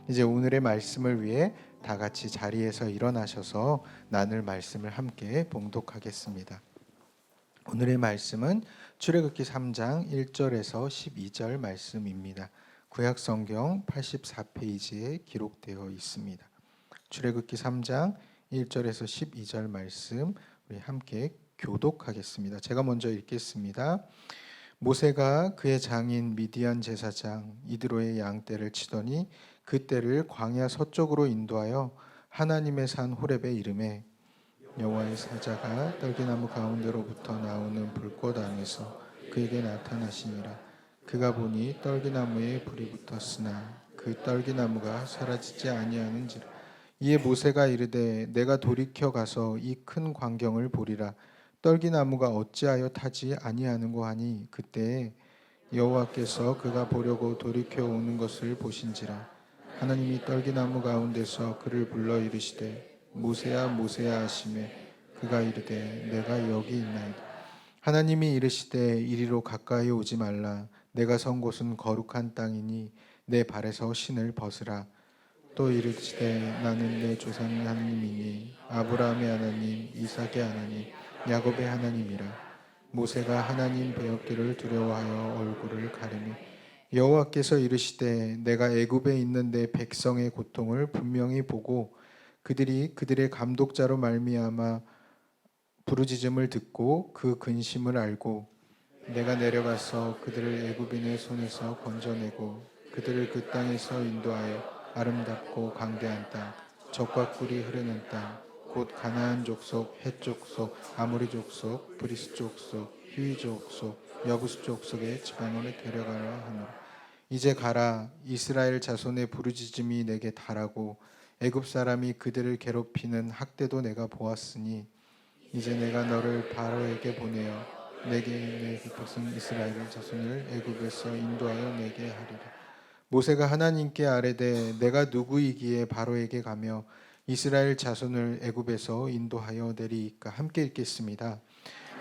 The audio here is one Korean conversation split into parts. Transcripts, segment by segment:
이제 오늘의 말씀을 위해 다 같이 자리에서 일어나셔서 나눌 말씀을 함께 봉독하겠습니다. 오늘의 말씀은 출애굽기 3장 1절에서 12절 말씀입니다. 구약 성경 84페이지에 기록되어 있습니다. 출애굽기 3장 1절에서 12절 말씀 우리 함께 교독하겠습니다. 제가 먼저 읽겠습니다. 모세가 그의 장인 미디안 제사장 이드로의 양떼를 치더니 그 떼를 광야 서쪽으로 인도하여 하나님의 산 호렙에 이르매 여호와의 사자가 떨기나무 가운데로부터 나오는 불꽃 안에서 그에게 나타나시니라. 그가 보니 떨기나무에 불이 붙었으나 그 떨기나무가 사라지지 아니하는지라. 이에 모세가 이르되 내가 돌이켜 가서 이 큰 광경을 보리라. 떨기나무가 어찌하여 타지 아니하는고 하니 그때에 여호와께서 그가 보려고 돌이켜 오는 것을 보신지라. 하나님이 떨기나무 가운데서 그를 불러 이르시되 모세야 모세야 하시매 그가 이르되 내가 여기 있나이다. 하나님이 이르시되 이리로 가까이 오지 말라. 내가 선 곳은 거룩한 땅이니 내 발에서 신을 벗으라. 또 이르시되 나는 내 조상의 하나님이니 아브라함의 하나님 이삭의 하나님 야곱의 하나님이라. 모세가 하나님 배역들을 두려워하여 얼굴을 가리니 여호와께서 이르시되 내가 애굽에 있는 내 백성의 고통을 분명히 보고 그들이 그들의 감독자로 말미암아 부르짖음을 듣고 그 근심을 알고 내가 내려가서 그들을 애굽인의 손에서 건져내고 그들을 그 땅에서 인도하여 아름답고 광대한 땅 젖과 꿀이 흐르는 땅 곧 가나안 족속, 헷 족속, 아모리 족속, 브리스 족속, 히위 족속, 여부스 족속의 지방으로 데려가라 하노라. 이제 가라. 이스라엘 자손의 부르짖음이 내게 달하고 애굽 사람이 그들을 괴롭히는 학대도 내가 보았으니 이제 내가 너를 바로에게 보내어 내게 내 백성 이스라엘 자손을 애굽에서 인도하여 내게 하리라. 모세가 하나님께 아뢰되 내가 누구이기에 바로에게 가며 이스라엘 자손을 애굽에서 인도하여 내리이까. 함께 읽겠습니다.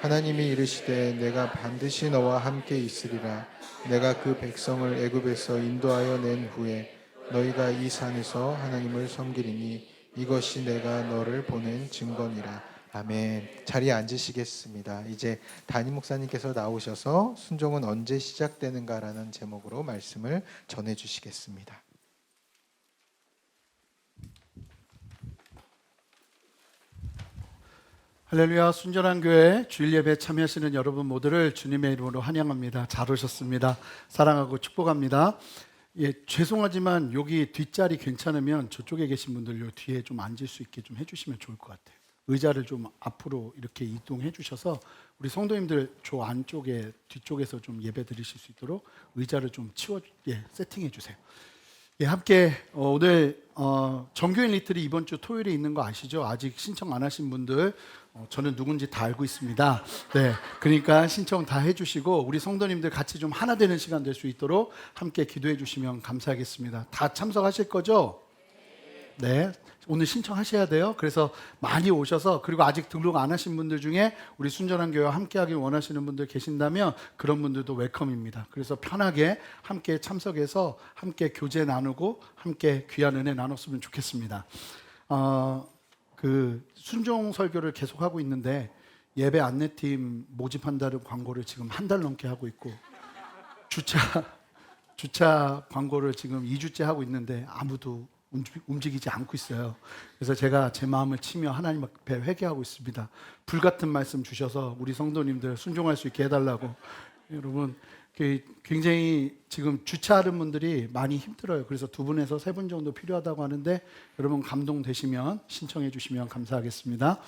하나님이 이르시되 내가 반드시 너와 함께 있으리라. 내가 그 백성을 애굽에서 인도하여 낸 후에 너희가 이 산에서 하나님을 섬기리니 이것이 내가 너를 보낸 증거니라. 아멘. 자리에 앉으시겠습니다. 이제 담임 목사님께서 나오셔서 순종은 언제 시작되는가라는 제목으로 말씀을 전해 주시겠습니다. 할렐루야. 순전한 교회 주일 예배에 참여하시는 여러분 모두를 주님의 이름으로 환영합니다. 잘 오셨습니다. 사랑하고 축복합니다. 죄송하지만 여기 뒷자리 괜찮으면 저쪽에 계신 분들 요 뒤에 좀 앉을 수 있게 좀 해주시면 좋을 것 같아요. 의자를 좀 앞으로 이렇게 이동해 주셔서 우리 성도님들 저 안쪽에 뒤쪽에서 좀 예배 드리실 수 있도록 의자를 좀 세팅해 주세요. 함께 오늘 정교인 리틀이 이번 주 토요일에 있는 거 아시죠? 아직 신청 안 하신 분들 저는 누군지 다 알고 있습니다. 네, 그러니까 신청 다 해주시고 우리 성도님들 같이 좀 하나 되는 시간 될 수 있도록 함께 기도해 주시면 감사하겠습니다. 다 참석하실 거죠? 네, 오늘 신청하셔야 돼요. 그래서 많이 오셔서 그리고 아직 등록 안 하신 분들 중에 우리 순전한 교회와 함께하길 원하시는 분들 계신다면 그런 분들도 웰컴입니다. 그래서 편하게 함께 참석해서 함께 교제 나누고 함께 귀한 은혜 나눴으면 좋겠습니다. 그 순종 설교를 계속하고 있는데 예배 안내팀 모집한다는 광고를 지금 한 달 넘게 하고 있고 주차 광고를 지금 2주째 하고 있는데 아무도 움직이지 않고 있어요. 그래서 제가 제 마음을 치며 하나님 앞에 회개하고 있습니다. 불같은 말씀 주셔서 우리 성도님들 순종할 수 있게 해달라고. 여러분 굉장히 지금 주차하는 분들이 많이 힘들어요. 그래서 2분에서 3분 정도 필요하다고 하는데 여러분 감동되시면 신청해 주시면 감사하겠습니다.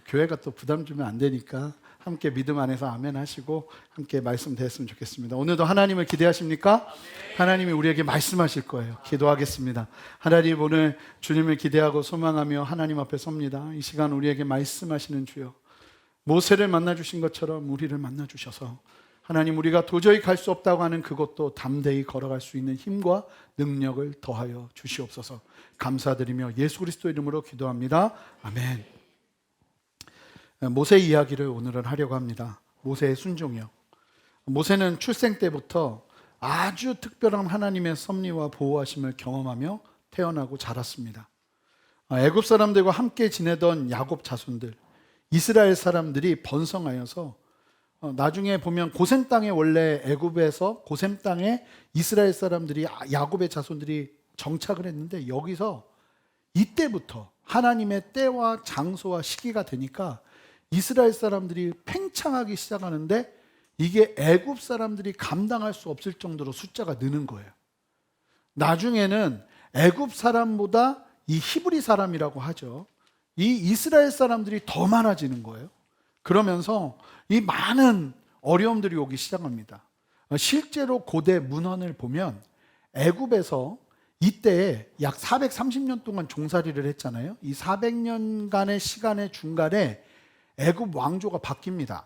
교회가 또 부담 주면 안 되니까 함께 믿음 안에서 아멘 하시고 함께 말씀 드렸으면 좋겠습니다. 오늘도 하나님을 기대하십니까? 하나님이 우리에게 말씀하실 거예요. 기도하겠습니다. 하나님, 오늘 주님을 기대하고 소망하며 하나님 앞에 섭니다. 이 시간 우리에게 말씀하시는 주여, 모세를 만나주신 것처럼 우리를 만나주셔서 하나님, 우리가 도저히 갈 수 없다고 하는 그것도 담대히 걸어갈 수 있는 힘과 능력을 더하여 주시옵소서. 감사드리며 예수 그리스도 이름으로 기도합니다. 아멘. 모세 이야기를 오늘은 하려고 합니다. 모세의 순종이요. 모세는 출생 때부터 아주 특별한 하나님의 섭리와 보호하심을 경험하며 태어나고 자랐습니다. 애굽 사람들과 함께 지내던 야곱 자손들, 이스라엘 사람들이 번성하여서 나중에 보면 고센 땅에, 원래 애굽에서 고센 땅에 이스라엘 사람들이, 야곱의 자손들이 정착을 했는데, 여기서 이때부터 하나님의 때와 장소와 시기가 되니까 이스라엘 사람들이 팽창하기 시작하는데, 이게 애굽 사람들이 감당할 수 없을 정도로 숫자가 느는 거예요. 나중에는 애굽 사람보다 이 히브리 사람이라고 하죠, 이 이스라엘 사람들이 더 많아지는 거예요. 그러면서 이 많은 어려움들이 오기 시작합니다. 실제로 고대 문헌을 보면 애굽에서 이때 약 430년 동안 종살이를 했잖아요. 이 400년간의 시간의 중간에 애굽 왕조가 바뀝니다.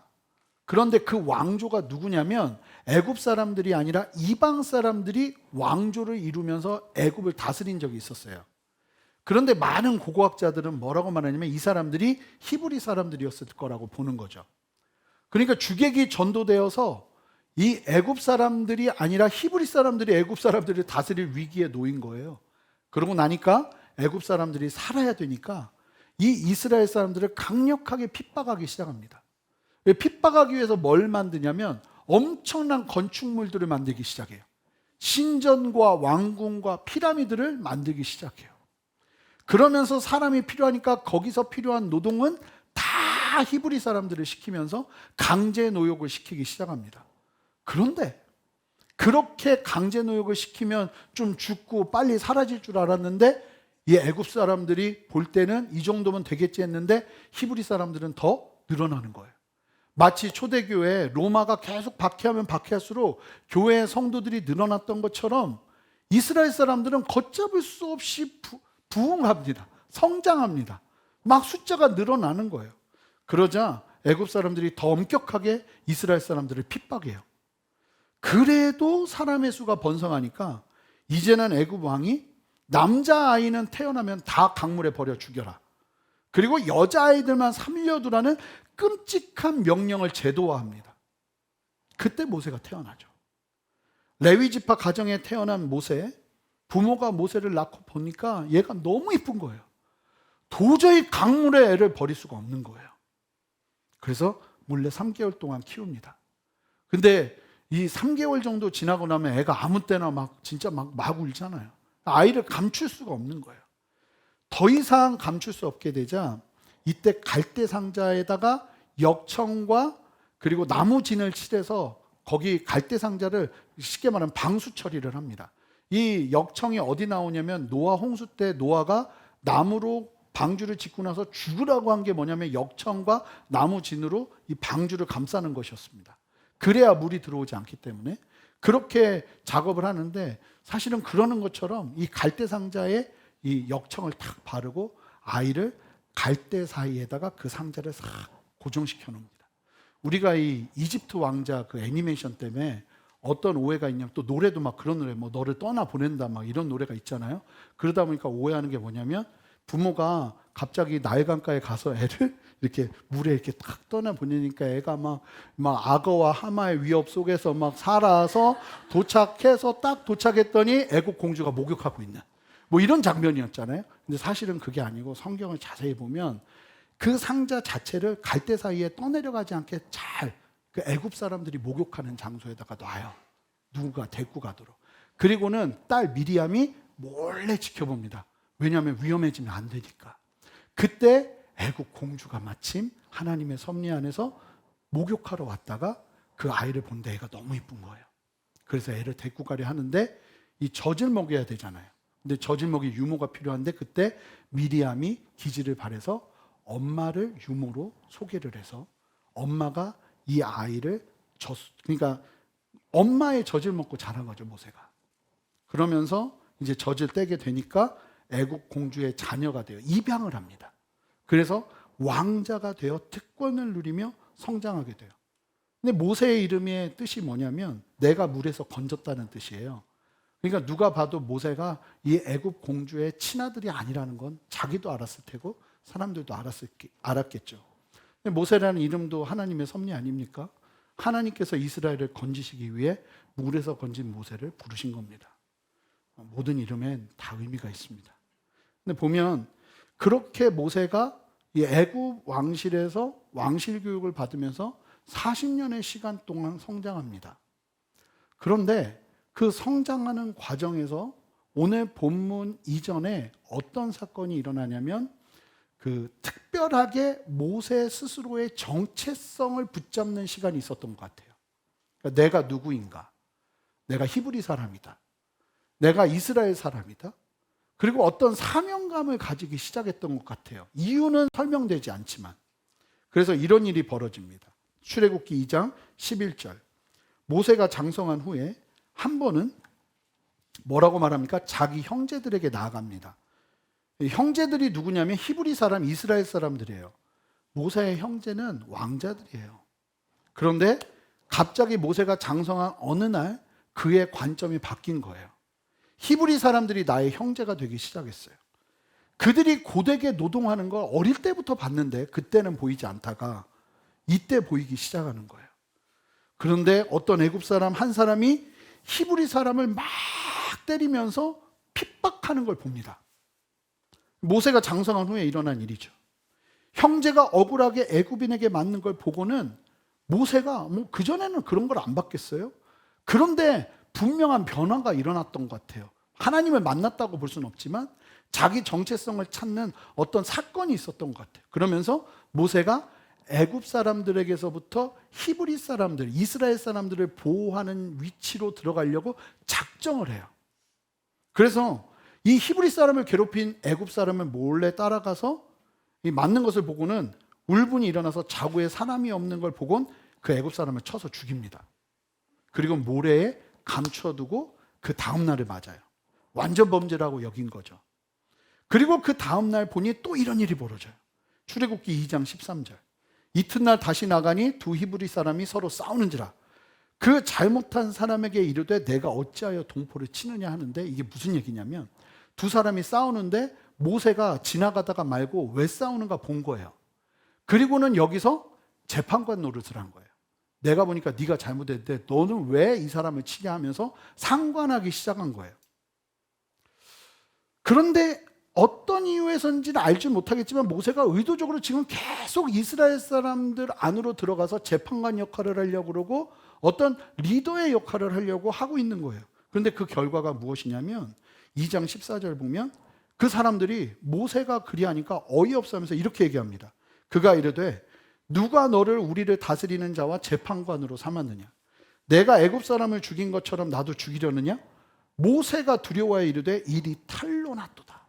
그런데 그 왕조가 누구냐면 애굽 사람들이 아니라 이방 사람들이 왕조를 이루면서 애굽을 다스린 적이 있었어요. 그런데 많은 고고학자들은 뭐라고 말하냐면 이 사람들이 히브리 사람들이었을 거라고 보는 거죠. 그러니까 주객이 전도되어서 이 애굽 사람들이 아니라 히브리 사람들이 애굽 사람들을 다스릴 위기에 놓인 거예요. 그러고 나니까 애굽 사람들이 살아야 되니까 이 이스라엘 사람들을 강력하게 핍박하기 시작합니다. 핍박하기 위해서 뭘 만드냐면 엄청난 건축물들을 만들기 시작해요. 신전과 왕궁과 피라미드를 만들기 시작해요. 그러면서 사람이 필요하니까 거기서 필요한 노동은 다 히브리 사람들을 시키면서 강제 노역을 시키기 시작합니다. 그런데 그렇게 강제 노역을 시키면 좀 죽고 빨리 사라질 줄 알았는데, 이 애굽 사람들이 볼 때는 이 정도면 되겠지 했는데 히브리 사람들은 더 늘어나는 거예요. 마치 초대교회 로마가 계속 박해하면 박해할수록 교회의 성도들이 늘어났던 것처럼 이스라엘 사람들은 걷잡을 수 없이 부흥합니다. 성장합니다. 막 숫자가 늘어나는 거예요. 그러자 애굽 사람들이 더 엄격하게 이스라엘 사람들을 핍박해요. 그래도 사람의 수가 번성하니까 이제는 애굽 왕이 남자아이는 태어나면 다 강물에 버려 죽여라, 그리고 여자아이들만 살려두라는 끔찍한 명령을 제도화합니다. 그때 모세가 태어나죠. 레위지파 가정에 태어난 모세, 부모가 모세를 낳고 보니까 얘가 너무 이쁜 거예요. 도저히 강물에 애를 버릴 수가 없는 거예요. 그래서 몰래 3개월 동안 키웁니다. 근데 이 3개월 정도 지나고 나면 애가 아무 때나 진짜 막 울잖아요. 아이를 감출 수가 없는 거예요. 더 이상 감출 수 없게 되자 이때 갈대 상자에다가 역청과 그리고 나무진을 칠해서 거기 갈대 상자를 쉽게 말하면 방수 처리를 합니다. 이 역청이 어디 나오냐면 노아 홍수 때 노아가 나무로 방주를 짓고 나서 죽으라고 한 게 뭐냐면 역청과 나무진으로 이 방주를 감싸는 것이었습니다. 그래야 물이 들어오지 않기 때문에 그렇게 작업을 하는데, 사실은 그러는 것처럼 이 갈대 상자에 이 역청을 탁 바르고 아이를 갈대 사이에다가 그 상자를 싹 고정시켜 놓습니다. 우리가 이 이집트 왕자 그 애니메이션 때문에 어떤 오해가 있냐면, 또 노래도 막 그런 노래, 뭐 너를 떠나 보낸다 막 이런 노래가 있잖아요. 그러다 보니까 오해하는 게 뭐냐면, 부모가 갑자기 나일강가에 가서 애를 이렇게 물에 이렇게 탁 떠나 보내니까 애가 막 악어와 하마의 위협 속에서 막 살아서 도착해서 딱 도착했더니 애국 공주가 목욕하고 있는 뭐 이런 장면이었잖아요. 근데 사실은 그게 아니고 성경을 자세히 보면 그 상자 자체를 갈대 사이에 떠내려가지 않게 잘 그 애굽 사람들이 목욕하는 장소에다가 놔요. 누군가 데리고 가도록. 그리고는 딸 미리암이 몰래 지켜봅니다. 왜냐하면 위험해지면 안 되니까. 그때 애국 공주가 마침 하나님의 섭리 안에서 목욕하러 왔다가 그 아이를 본데 애가 너무 이쁜 거예요. 그래서 애를 데리고 가려 하는데 이 젖을 먹여야 되잖아요. 근데 젖을 먹일 유모가 필요한데 그때 미리암이 기지를 발해서 엄마를 유모로 소개를 해서 엄마가 이 아이를 그러니까 엄마의 젖을 먹고 자란 거죠, 모세가. 그러면서 이제 젖을 떼게 되니까 애국 공주의 자녀가 되어 입양을 합니다. 그래서 왕자가 되어 특권을 누리며 성장하게 돼요. 근데 모세의 이름의 뜻이 뭐냐면 내가 물에서 건졌다는 뜻이에요. 그러니까 누가 봐도 모세가 이 애국 공주의 친아들이 아니라는 건 자기도 알았을 테고 사람들도 알았겠죠. 모세라는 이름도 하나님의 섭리 아닙니까? 하나님께서 이스라엘을 건지시기 위해 물에서 건진 모세를 부르신 겁니다. 모든 이름엔 다 의미가 있습니다. 근데 보면 그렇게 모세가 이 애굽 왕실에서 왕실 교육을 받으면서 40년의 시간 동안 성장합니다. 그런데 그 성장하는 과정에서 오늘 본문 이전에 어떤 사건이 일어나냐면 그 특별하게 모세 스스로의 정체성을 붙잡는 시간이 있었던 것 같아요. 그러니까 내가 누구인가? 내가 히브리 사람이다. 내가 이스라엘 사람이다. 그리고 어떤 사명감을 가지기 시작했던 것 같아요. 이유는 설명되지 않지만. 그래서 이런 일이 벌어집니다. 출애굽기 2장 11절. 모세가 장성한 후에 한 번은 뭐라고 말합니까? 자기 형제들에게 나아갑니다. 형제들이 누구냐면 히브리 사람, 이스라엘 사람들이에요. 모세의 형제는 왕자들이에요. 그런데 갑자기 모세가 장성한 어느 날 그의 관점이 바뀐 거예요. 히브리 사람들이 나의 형제가 되기 시작했어요. 그들이 고되게 노동하는 걸 어릴 때부터 봤는데 그때는 보이지 않다가 이때 보이기 시작하는 거예요. 그런데 어떤 애굽 사람 한 사람이 히브리 사람을 막 때리면서 핍박하는 걸 봅니다. 모세가 장성한 후에 일어난 일이죠. 형제가 억울하게 애굽인에게 맞는 걸 보고는 모세가 그전에는 그런 걸 안 봤겠어요? 그런데 분명한 변화가 일어났던 것 같아요. 하나님을 만났다고 볼 수는 없지만 자기 정체성을 찾는 어떤 사건이 있었던 것 같아요. 그러면서 모세가 애굽 사람들에게서부터 히브리 사람들, 이스라엘 사람들을 보호하는 위치로 들어가려고 작정을 해요. 그래서 이 히브리 사람을 괴롭힌 애굽 사람을 몰래 따라가서 이 맞는 것을 보고는 울분이 일어나서 자구에 사람이 없는 걸 보곤 그 애굽 사람을 쳐서 죽입니다. 그리고 모래에 감춰두고 그 다음 날을 맞아요. 완전 범죄라고 여긴 거죠. 그리고 그 다음 날 보니 또 이런 일이 벌어져요. 출애굽기 2장 13절. 이튿날 다시 나가니 두 히브리 사람이 서로 싸우는지라 그 잘못한 사람에게 이르되 내가 어찌하여 동포를 치느냐 하는데 이게 무슨 얘기냐면 두 사람이 싸우는데 모세가 지나가다가 말고 왜 싸우는가 본 거예요. 그리고는 여기서 재판관 노릇을 한 거예요. 내가 보니까 네가 잘못했는데 너는 왜 이 사람을 치냐 하면서 상관하기 시작한 거예요. 그런데 어떤 이유에서인지는 알지 못하겠지만 모세가 의도적으로 지금 계속 이스라엘 사람들 안으로 들어가서 재판관 역할을 하려고 그러고 어떤 리더의 역할을 하려고 하고 있는 거예요. 그런데 그 결과가 무엇이냐면 2장 14절 보면 그 사람들이 모세가 그리하니까 어이없어 하면서 이렇게 얘기합니다. 그가 이르되 누가 너를 우리를 다스리는 자와 재판관으로 삼았느냐? 내가 애굽 사람을 죽인 것처럼 나도 죽이려느냐? 모세가 두려워하여 이르되 일이 탈로 났도다.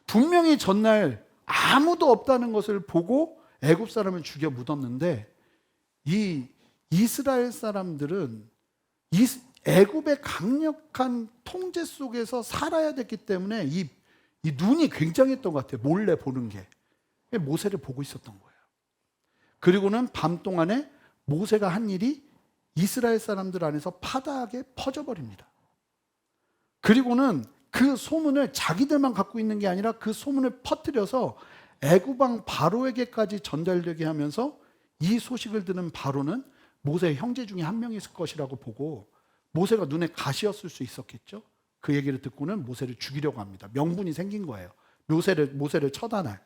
분명히 전날 아무도 없다는 것을 보고 애굽 사람을 죽여 묻었는데 이 이스라엘 사람들은 애굽의 강력한 통제 속에서 살아야 됐기 때문에 이 눈이 굉장했던 것 같아요. 몰래 보는 게. 모세를 보고 있었던 거예요. 그리고는 밤 동안에 모세가 한 일이 이스라엘 사람들 안에서 파다하게 퍼져버립니다. 그리고는 그 소문을 자기들만 갖고 있는 게 아니라 그 소문을 퍼뜨려서 애굽왕 바로에게까지 전달되게 하면서 이 소식을 들은 바로는 모세의 형제 중에 한 명이 있을 것이라고 보고 모세가 눈에 가시였을 수 있었겠죠. 그 얘기를 듣고는 모세를 죽이려고 합니다. 명분이 생긴 거예요. 모세를 처단할.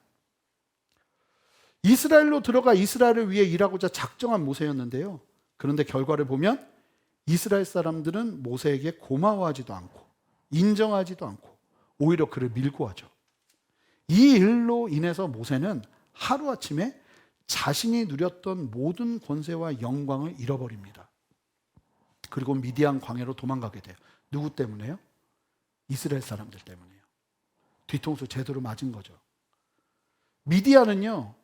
이스라엘로 들어가 이스라엘을 위해 일하고자 작정한 모세였는데요. 그런데 결과를 보면 이스라엘 사람들은 모세에게 고마워하지도 않고 인정하지도 않고 오히려 그를 밀고 하죠. 이 일로 인해서 모세는 하루아침에 자신이 누렸던 모든 권세와 영광을 잃어버립니다. 그리고 미디안 광야로 도망가게 돼요. 누구 때문에요? 이스라엘 사람들 때문에요. 뒤통수 제대로 맞은 거죠. 미디안은요,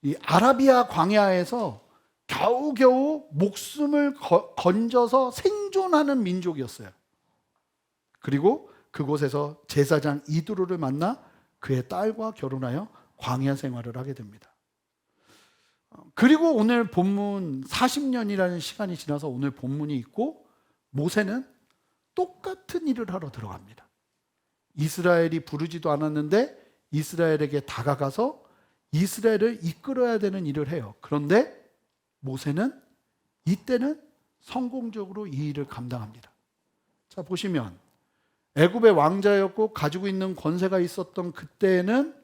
이 아라비아 광야에서 겨우겨우 목숨을 건져서 생존하는 민족이었어요. 그리고 그곳에서 제사장 이드로를 만나 그의 딸과 결혼하여 광야 생활을 하게 됩니다. 그리고 오늘 본문 40년이라는 시간이 지나서 오늘 본문이 있고 모세는 똑같은 일을 하러 들어갑니다. 이스라엘이 부르지도 않았는데 이스라엘에게 다가가서 이스라엘을 이끌어야 되는 일을 해요. 그런데 모세는 이때는 성공적으로 이 일을 감당합니다. 자, 보시면 애굽의 왕자였고 가지고 있는 권세가 있었던 그때에는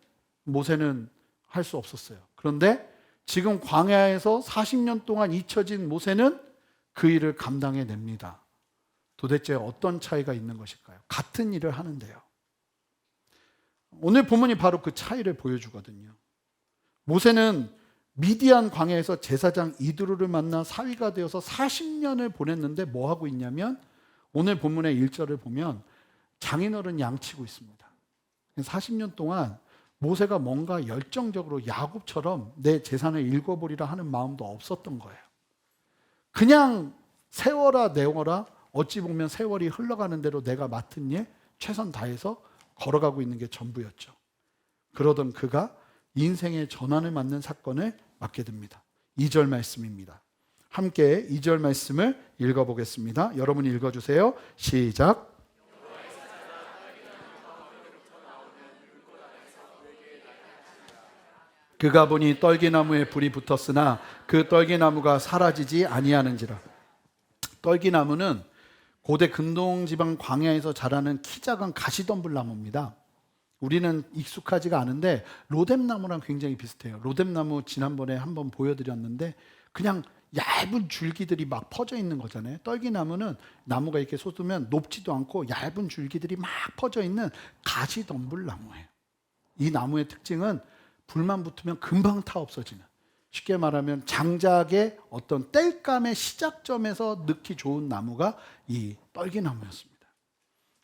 모세는 할 수 없었어요. 그런데 지금 광야에서 40년 동안 잊혀진 모세는 그 일을 감당해냅니다. 도대체 어떤 차이가 있는 것일까요? 같은 일을 하는데요. 오늘 본문이 바로 그 차이를 보여주거든요. 모세는 미디안 광야에서 제사장 이드로를 만나 사위가 되어서 40년을 보냈는데 뭐 하고 있냐면 오늘 본문의 1절을 보면 장인어른 양치고 있습니다. 40년 동안 모세가 뭔가 열정적으로 야곱처럼 내 재산을 읽어보리라 하는 마음도 없었던 거예요. 그냥 세워라 내워라, 어찌 보면 세월이 흘러가는 대로 내가 맡은 일 최선 다해서 걸어가고 있는 게 전부였죠. 그러던 그가 인생의 전환을 맞는 사건을 맞게 됩니다. 2절 말씀입니다. 함께 2절 말씀을 읽어보겠습니다. 여러분이 읽어주세요. 시작. 그가 보니 떨기나무에 불이 붙었으나 그 떨기나무가 사라지지 아니하는지라. 떨기나무는 고대 근동지방 광야에서 자라는 키 작은 가시덤불나무입니다. 우리는 익숙하지가 않은데 로뎀나무랑 굉장히 비슷해요. 로뎀나무 지난번에 한번 보여드렸는데 그냥 얇은 줄기들이 막 퍼져 있는 거잖아요. 떨기나무는 나무가 이렇게 솟으면 높지도 않고 얇은 줄기들이 막 퍼져 있는 가시덤불나무예요. 이 나무의 특징은 불만 붙으면 금방 타 없어지는, 쉽게 말하면 장작의 어떤 땔감의 시작점에서 넣기 좋은 나무가 이 떨기나무였습니다.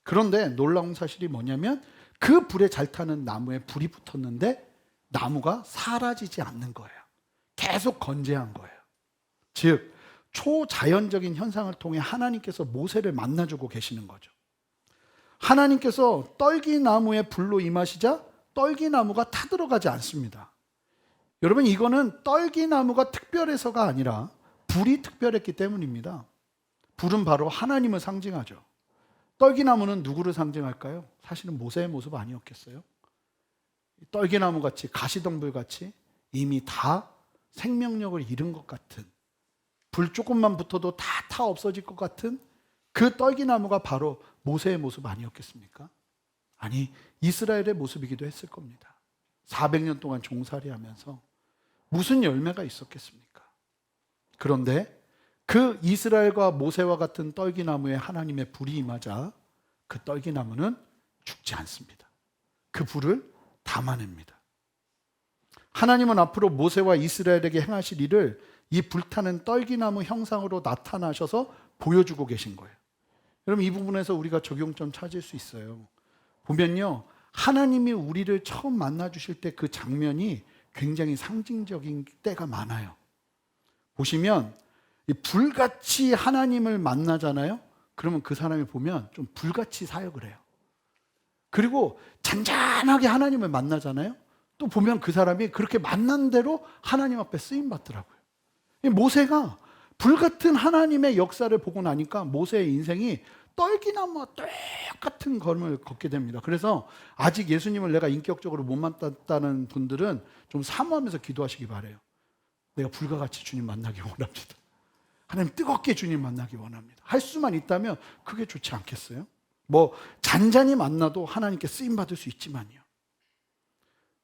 그런데 놀라운 사실이 뭐냐면 그 불에 잘 타는 나무에 불이 붙었는데 나무가 사라지지 않는 거예요. 계속 건재한 거예요. 즉 초자연적인 현상을 통해 하나님께서 모세를 만나주고 계시는 거죠. 하나님께서 떨기나무에 불로 임하시자 떨기나무가 타들어가지 않습니다. 여러분, 이거는 떨기나무가 특별해서가 아니라 불이 특별했기 때문입니다. 불은 바로 하나님을 상징하죠. 떨기나무는 누구를 상징할까요? 사실은 모세의 모습 아니었겠어요? 떨기나무같이 가시덤불같이 이미 다 생명력을 잃은 것 같은, 불 조금만 붙어도 다 타 없어질 것 같은 그 떨기나무가 바로 모세의 모습 아니었겠습니까? 아니, 이스라엘의 모습이기도 했을 겁니다. 400년 동안 종살이하면서 무슨 열매가 있었겠습니까? 그런데 그 이스라엘과 모세와 같은 떨기나무에 하나님의 불이 임하자 그 떨기나무는 죽지 않습니다. 그 불을 담아냅니다. 하나님은 앞으로 모세와 이스라엘에게 행하실 일을 이 불타는 떨기나무 형상으로 나타나셔서 보여주고 계신 거예요. 여러분, 이 부분에서 우리가 적용점 찾을 수 있어요. 보면요, 하나님이 우리를 처음 만나 주실 때 그 장면이 굉장히 상징적인 때가 많아요. 보시면 이 불같이 하나님을 만나잖아요. 그러면 그 사람이 보면 좀 불같이 사역을 해요. 그리고 잔잔하게 하나님을 만나잖아요. 또 보면 그 사람이 그렇게 만난 대로 하나님 앞에 쓰임 받더라고요. 모세가 불같은 하나님의 역사를 보고 나니까 모세의 인생이 떨기나무와 똑같은 걸음을 걷게 됩니다. 그래서 아직 예수님을 내가 인격적으로 못 만났다는 분들은 좀 사모하면서 기도하시기 바라요. 내가 불과 같이 주님 만나기 원합니다. 하나님 뜨겁게 주님 만나기 원합니다. 할 수만 있다면 그게 좋지 않겠어요? 뭐 잔잔히 만나도 하나님께 쓰임 받을 수 있지만요.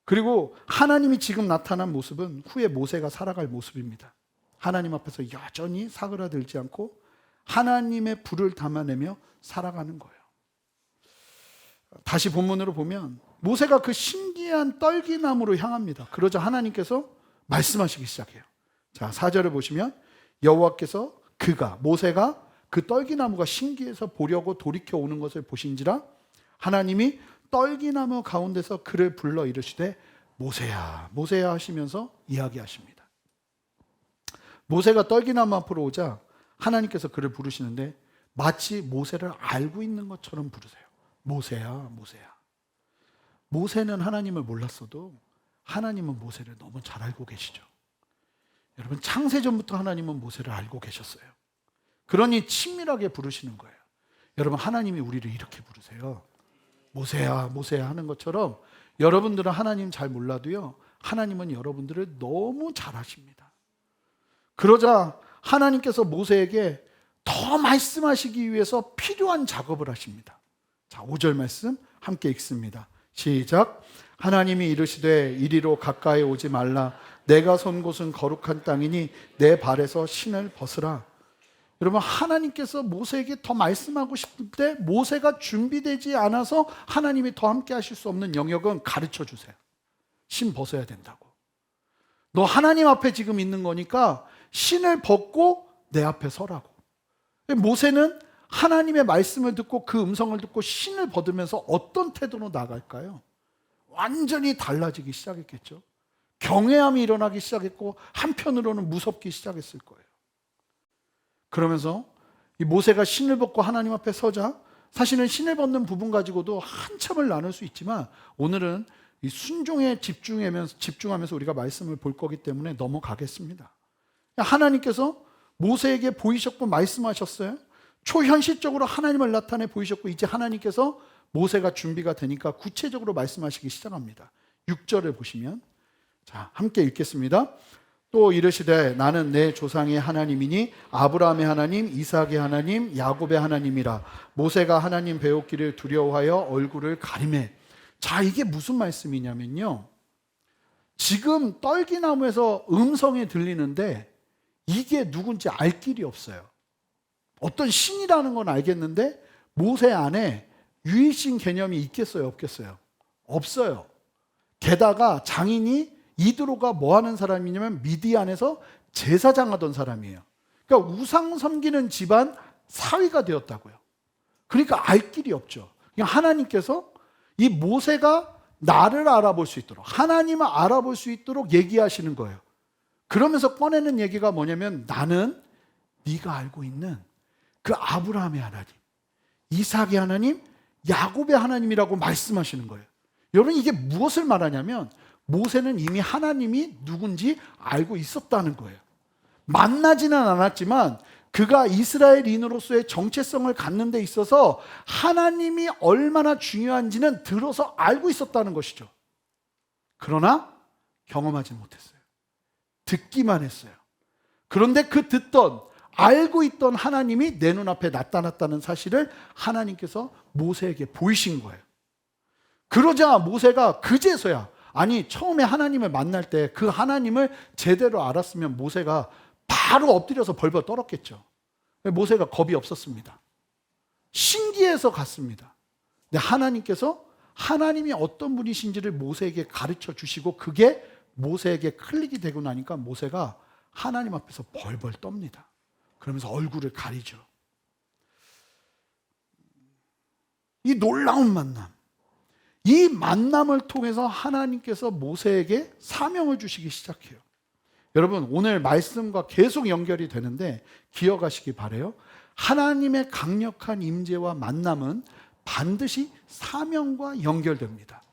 그리고 하나님이 지금 나타난 모습은 후에 모세가 살아갈 모습입니다. 하나님 앞에서 여전히 사그라들지 않고 하나님의 불을 담아내며 살아가는 거예요. 다시 본문으로 보면 모세가 그 신기한 떨기나무로 향합니다. 그러자 하나님께서 말씀하시기 시작해요. 자, 4절을 보시면 여호와께서 모세가 그 떨기나무가 신기해서 보려고 돌이켜 오는 것을 보신지라 하나님이 떨기나무 가운데서 그를 불러 이르시되 모세야 모세야 하시면서 이야기하십니다. 모세가 떨기나무 앞으로 오자 하나님께서 그를 부르시는데 마치 모세를 알고 있는 것처럼 부르세요. 모세야 모세야. 모세는 하나님을 몰랐어도 하나님은 모세를 너무 잘 알고 계시죠. 여러분, 창세전부터 하나님은 모세를 알고 계셨어요. 그러니 친밀하게 부르시는 거예요. 여러분, 하나님이 우리를 이렇게 부르세요. 모세야 모세야 하는 것처럼 여러분들은 하나님 잘 몰라도요, 하나님은 여러분들을 너무 잘 아십니다. 그러자 하나님께서 모세에게 더 말씀하시기 위해서 필요한 작업을 하십니다. 자, 5절 말씀 함께 읽습니다. 시작. 하나님이 이르시되 이리로 가까이 오지 말라. 내가 선 곳은 거룩한 땅이니 내 발에서 신을 벗으라. 여러분, 하나님께서 모세에게 더 말씀하고 싶을 때 모세가 준비되지 않아서 하나님이 더 함께 하실 수 없는 영역은 가르쳐 주세요. 신 벗어야 된다고. 너 하나님 앞에 지금 있는 거니까 신을 벗고 내 앞에 서라고. 모세는 하나님의 말씀을 듣고 그 음성을 듣고 신을 벗으면서 어떤 태도로 나갈까요? 완전히 달라지기 시작했겠죠. 경외함이 일어나기 시작했고 한편으로는 무섭기 시작했을 거예요. 그러면서 이 모세가 신을 벗고 하나님 앞에 서자, 사실은 신을 벗는 부분 가지고도 한참을 나눌 수 있지만 오늘은 이 순종에 집중하면서 우리가 말씀을 볼 거기 때문에 넘어가겠습니다. 하나님께서 모세에게 보이셨고 말씀하셨어요. 초현실적으로 하나님을 나타내 보이셨고 이제 하나님께서 모세가 준비가 되니까 구체적으로 말씀하시기 시작합니다. 6절을 보시면, 자, 함께 읽겠습니다. 또 이르시되 나는 내 조상의 하나님이니 아브라함의 하나님, 이삭의 하나님, 야곱의 하나님이라. 모세가 하나님 배웠기를 두려워하여 얼굴을 가리매. 자, 이게 무슨 말씀이냐면요, 지금 떨기나무에서 음성이 들리는데 이게 누군지 알 길이 없어요. 어떤 신이라는 건 알겠는데 모세 안에 유일신 개념이 있겠어요, 없겠어요? 없어요. 게다가 장인이 이드로가 뭐 하는 사람이냐면 미디안에서 제사장 하던 사람이에요. 그러니까 우상 섬기는 집안 사위가 되었다고요. 그러니까 알 길이 없죠. 그냥 하나님께서 이 모세가 나를 알아볼 수 있도록, 하나님을 알아볼 수 있도록 얘기하시는 거예요. 그러면서 꺼내는 얘기가 뭐냐면 나는 네가 알고 있는 그 아브라함의 하나님, 이삭의 하나님, 야곱의 하나님이라고 말씀하시는 거예요. 여러분, 이게 무엇을 말하냐면 모세는 이미 하나님이 누군지 알고 있었다는 거예요. 만나지는 않았지만 그가 이스라엘인으로서의 정체성을 갖는 데 있어서 하나님이 얼마나 중요한지는 들어서 알고 있었다는 것이죠. 그러나 경험하지 못했어요. 듣기만 했어요. 그런데 그 듣던, 알고 있던 하나님이 내 눈앞에 나타났다는 사실을 하나님께서 모세에게 보이신 거예요. 그러자 모세가 그제서야, 아니 처음에 하나님을 만날 때 그 하나님을 제대로 알았으면 모세가 바로 엎드려서 벌벌 떨었겠죠. 모세가 겁이 없었습니다. 신기해서 갔습니다. 근데 하나님께서 하나님이 어떤 분이신지를 모세에게 가르쳐 주시고 그게 모세에게 클릭이 되고 나니까 모세가 하나님 앞에서 벌벌 떱니다. 그러면서 얼굴을 가리죠. 이 놀라운 만남, 이 만남을 통해서 하나님께서 모세에게 사명을 주시기 시작해요. 여러분, 오늘 말씀과 계속 연결이 되는데 기억하시기 바라요. 하나님의 강력한 임재와 만남은 반드시 사명과 연결됩니다.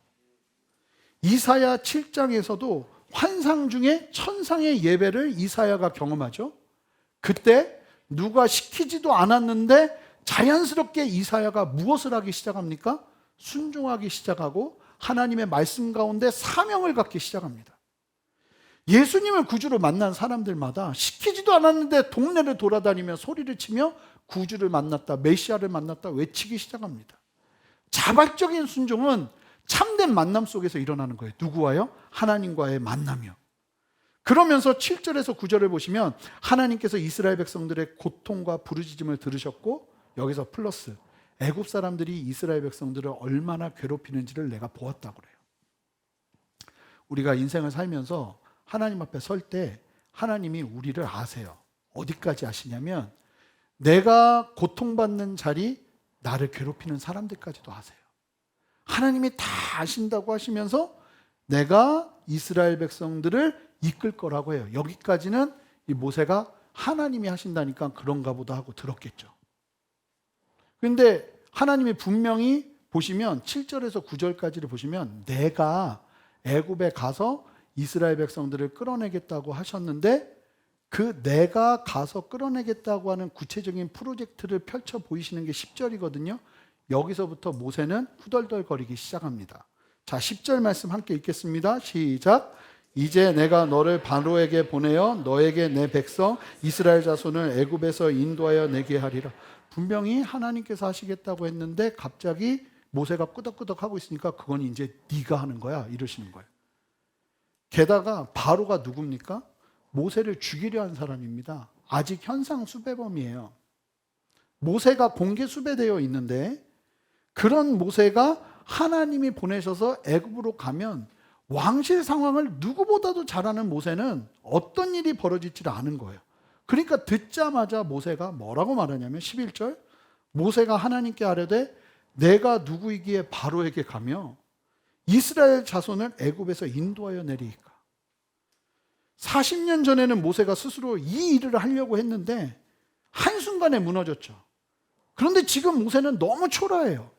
이사야 7장에서도 환상 중에 천상의 예배를 이사야가 경험하죠. 그때 누가 시키지도 않았는데 자연스럽게 이사야가 무엇을 하기 시작합니까? 순종하기 시작하고 하나님의 말씀 가운데 사명을 갖기 시작합니다. 예수님을 구주로 만난 사람들마다 시키지도 않았는데 동네를 돌아다니며 소리를 치며 구주를 만났다, 메시아를 만났다 외치기 시작합니다. 자발적인 순종은 참된 만남 속에서 일어나는 거예요. 누구와요? 하나님과의 만남이요. 그러면서 7절에서 9절을 보시면 하나님께서 이스라엘 백성들의 고통과 부르짖음을 들으셨고 여기서 플러스 애굽 사람들이 이스라엘 백성들을 얼마나 괴롭히는지를 내가 보았다고 그래요. 우리가 인생을 살면서 하나님 앞에 설 때 하나님이 우리를 아세요. 어디까지 아시냐면 내가 고통받는 자리, 나를 괴롭히는 사람들까지도 아세요. 하나님이 다 아신다고 하시면서 내가 이스라엘 백성들을 이끌 거라고 해요. 여기까지는 이 모세가 하나님이 하신다니까 그런가 보다 하고 들었겠죠. 그런데 하나님이 분명히 보시면 7절에서 9절까지를 보시면 내가 애굽에 가서 이스라엘 백성들을 끌어내겠다고 하셨는데 그 내가 가서 끌어내겠다고 하는 구체적인 프로젝트를 펼쳐 보이시는 게 10절이거든요. 여기서부터 모세는 후덜덜거리기 시작합니다. 자, 10절 말씀 함께 읽겠습니다. 시작. 이제 내가 너를 바로에게 보내어 너에게 내 백성 이스라엘 자손을 애굽에서 인도하여 내게 하리라. 분명히 하나님께서 하시겠다고 했는데 갑자기 모세가 끄덕끄덕 하고 있으니까 그건 이제 네가 하는 거야 이러시는 거예요. 게다가 바로가 누굽니까? 모세를 죽이려 한 사람입니다. 아직 현상 수배범이에요. 모세가 공개 수배되어 있는데 그런 모세가 하나님이 보내셔서 애굽으로 가면 왕실 상황을 누구보다도 잘 아는 모세는 어떤 일이 벌어질지를 아는 거예요. 그러니까 듣자마자 모세가 뭐라고 말하냐면 11절 모세가 하나님께 아뢰되 내가 누구이기에 바로에게 가며 이스라엘 자손을 애굽에서 인도하여 내리이까. 40년 전에는 모세가 스스로 이 일을 하려고 했는데 한순간에 무너졌죠. 그런데 지금 모세는 너무 초라해요.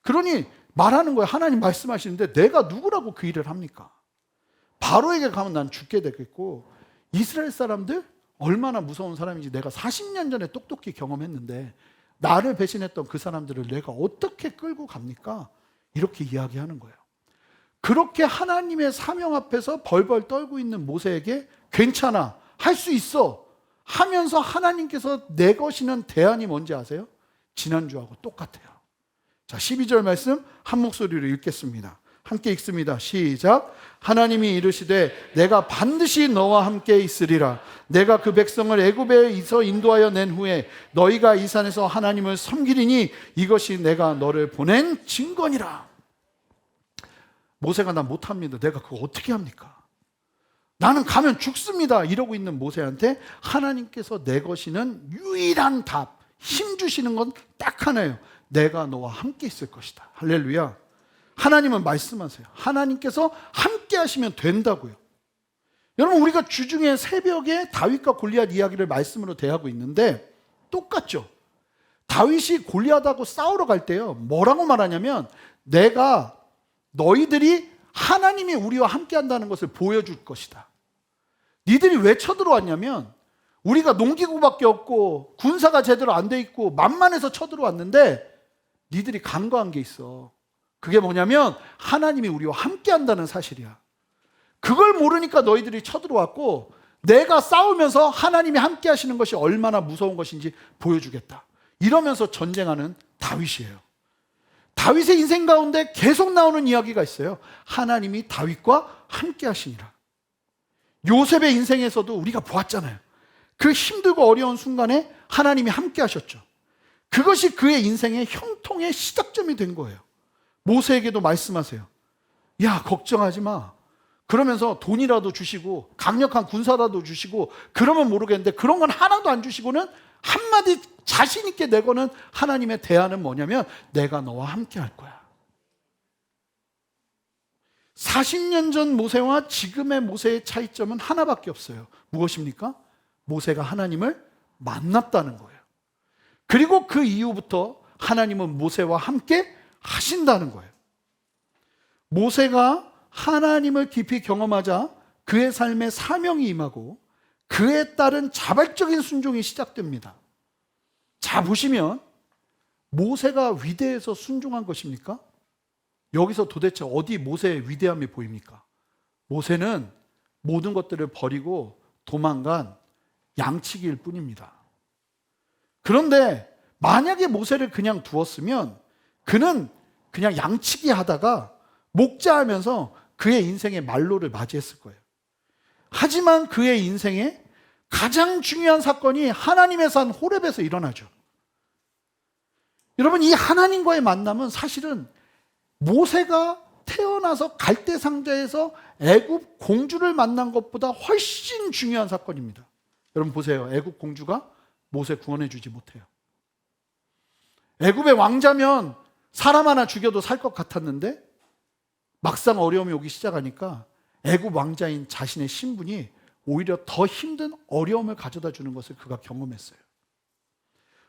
그러니 말하는 거예요. 하나님 말씀하시는데 내가 누구라고 그 일을 합니까? 바로에게 가면 난 죽게 되겠고 이스라엘 사람들 얼마나 무서운 사람인지 내가 40년 전에 똑똑히 경험했는데 나를 배신했던 그 사람들을 내가 어떻게 끌고 갑니까? 이렇게 이야기하는 거예요. 그렇게 하나님의 사명 앞에서 벌벌 떨고 있는 모세에게 괜찮아, 할 수 있어 하면서 하나님께서 내거시는 대안이 뭔지 아세요? 지난주하고 똑같아요. 자, 12절 말씀 한 목소리로 읽겠습니다. 함께 읽습니다. 시작. 하나님이 이르시되 내가 반드시 너와 함께 있으리라. 내가 그 백성을 애굽에서 인도하여 낸 후에 너희가 이 산에서 하나님을 섬기리니 이것이 내가 너를 보낸 증거니라. 모세가 나 못합니다. 내가 그거 어떻게 합니까? 나는 가면 죽습니다. 이러고 있는 모세한테 하나님께서 내거시는 유일한 답, 힘 주시는 건 딱 하나예요. 내가 너와 함께 있을 것이다. 할렐루야. 하나님은 말씀하세요. 하나님께서 함께 하시면 된다고요. 여러분, 우리가 주중에 새벽에 다윗과 골리앗 이야기를 말씀으로 대하고 있는데 똑같죠. 다윗이 골리앗하고 싸우러 갈 때요, 뭐라고 말하냐면 내가 너희들이 하나님이 우리와 함께 한다는 것을 보여줄 것이다. 니들이 왜 쳐들어왔냐면 우리가 농기구밖에 없고 군사가 제대로 안 돼 있고 만만해서 쳐들어왔는데 니들이 간과한 게 있어. 그게 뭐냐면 하나님이 우리와 함께 한다는 사실이야. 그걸 모르니까 너희들이 쳐들어왔고 내가 싸우면서 하나님이 함께 하시는 것이 얼마나 무서운 것인지 보여주겠다. 이러면서 전쟁하는 다윗이에요. 다윗의 인생 가운데 계속 나오는 이야기가 있어요. 하나님이 다윗과 함께 하시니라. 요셉의 인생에서도 우리가 보았잖아요. 그 힘들고 어려운 순간에 하나님이 함께 하셨죠. 그것이 그의 인생의 형통의 시작점이 된 거예요. 모세에게도 말씀하세요. 야, 걱정하지 마. 그러면서 돈이라도 주시고 강력한 군사라도 주시고 그러면 모르겠는데 그런 건 하나도 안 주시고는 한마디 자신 있게 내거는 하나님의 대안은 뭐냐면 내가 너와 함께 할 거야. 40년 전 모세와 지금의 모세의 차이점은 하나밖에 없어요. 무엇입니까? 모세가 하나님을 만났다는 거예요. 그리고 그 이후부터 하나님은 모세와 함께 하신다는 거예요. 모세가 하나님을 깊이 경험하자 그의 삶에 사명이 임하고 그에 따른 자발적인 순종이 시작됩니다. 자, 보시면 모세가 위대해서 순종한 것입니까? 여기서 도대체 어디 모세의 위대함이 보입니까? 모세는 모든 것들을 버리고 도망간 양치기일 뿐입니다. 그런데 만약에 모세를 그냥 두었으면 그는 그냥 양치기 하다가 목자하면서 그의 인생의 말로를 맞이했을 거예요. 하지만 그의 인생에 가장 중요한 사건이 하나님의 산 호렙에서 일어나죠. 여러분, 이 하나님과의 만남은 사실은 모세가 태어나서 갈대 상자에서 애굽 공주를 만난 것보다 훨씬 중요한 사건입니다. 여러분 보세요. 애굽 공주가 모세 구원해 주지 못해요. 애굽의 왕자면 사람 하나 죽여도 살 것 같았는데 막상 어려움이 오기 시작하니까 애굽 왕자인 자신의 신분이 오히려 더 힘든 어려움을 가져다 주는 것을 그가 경험했어요.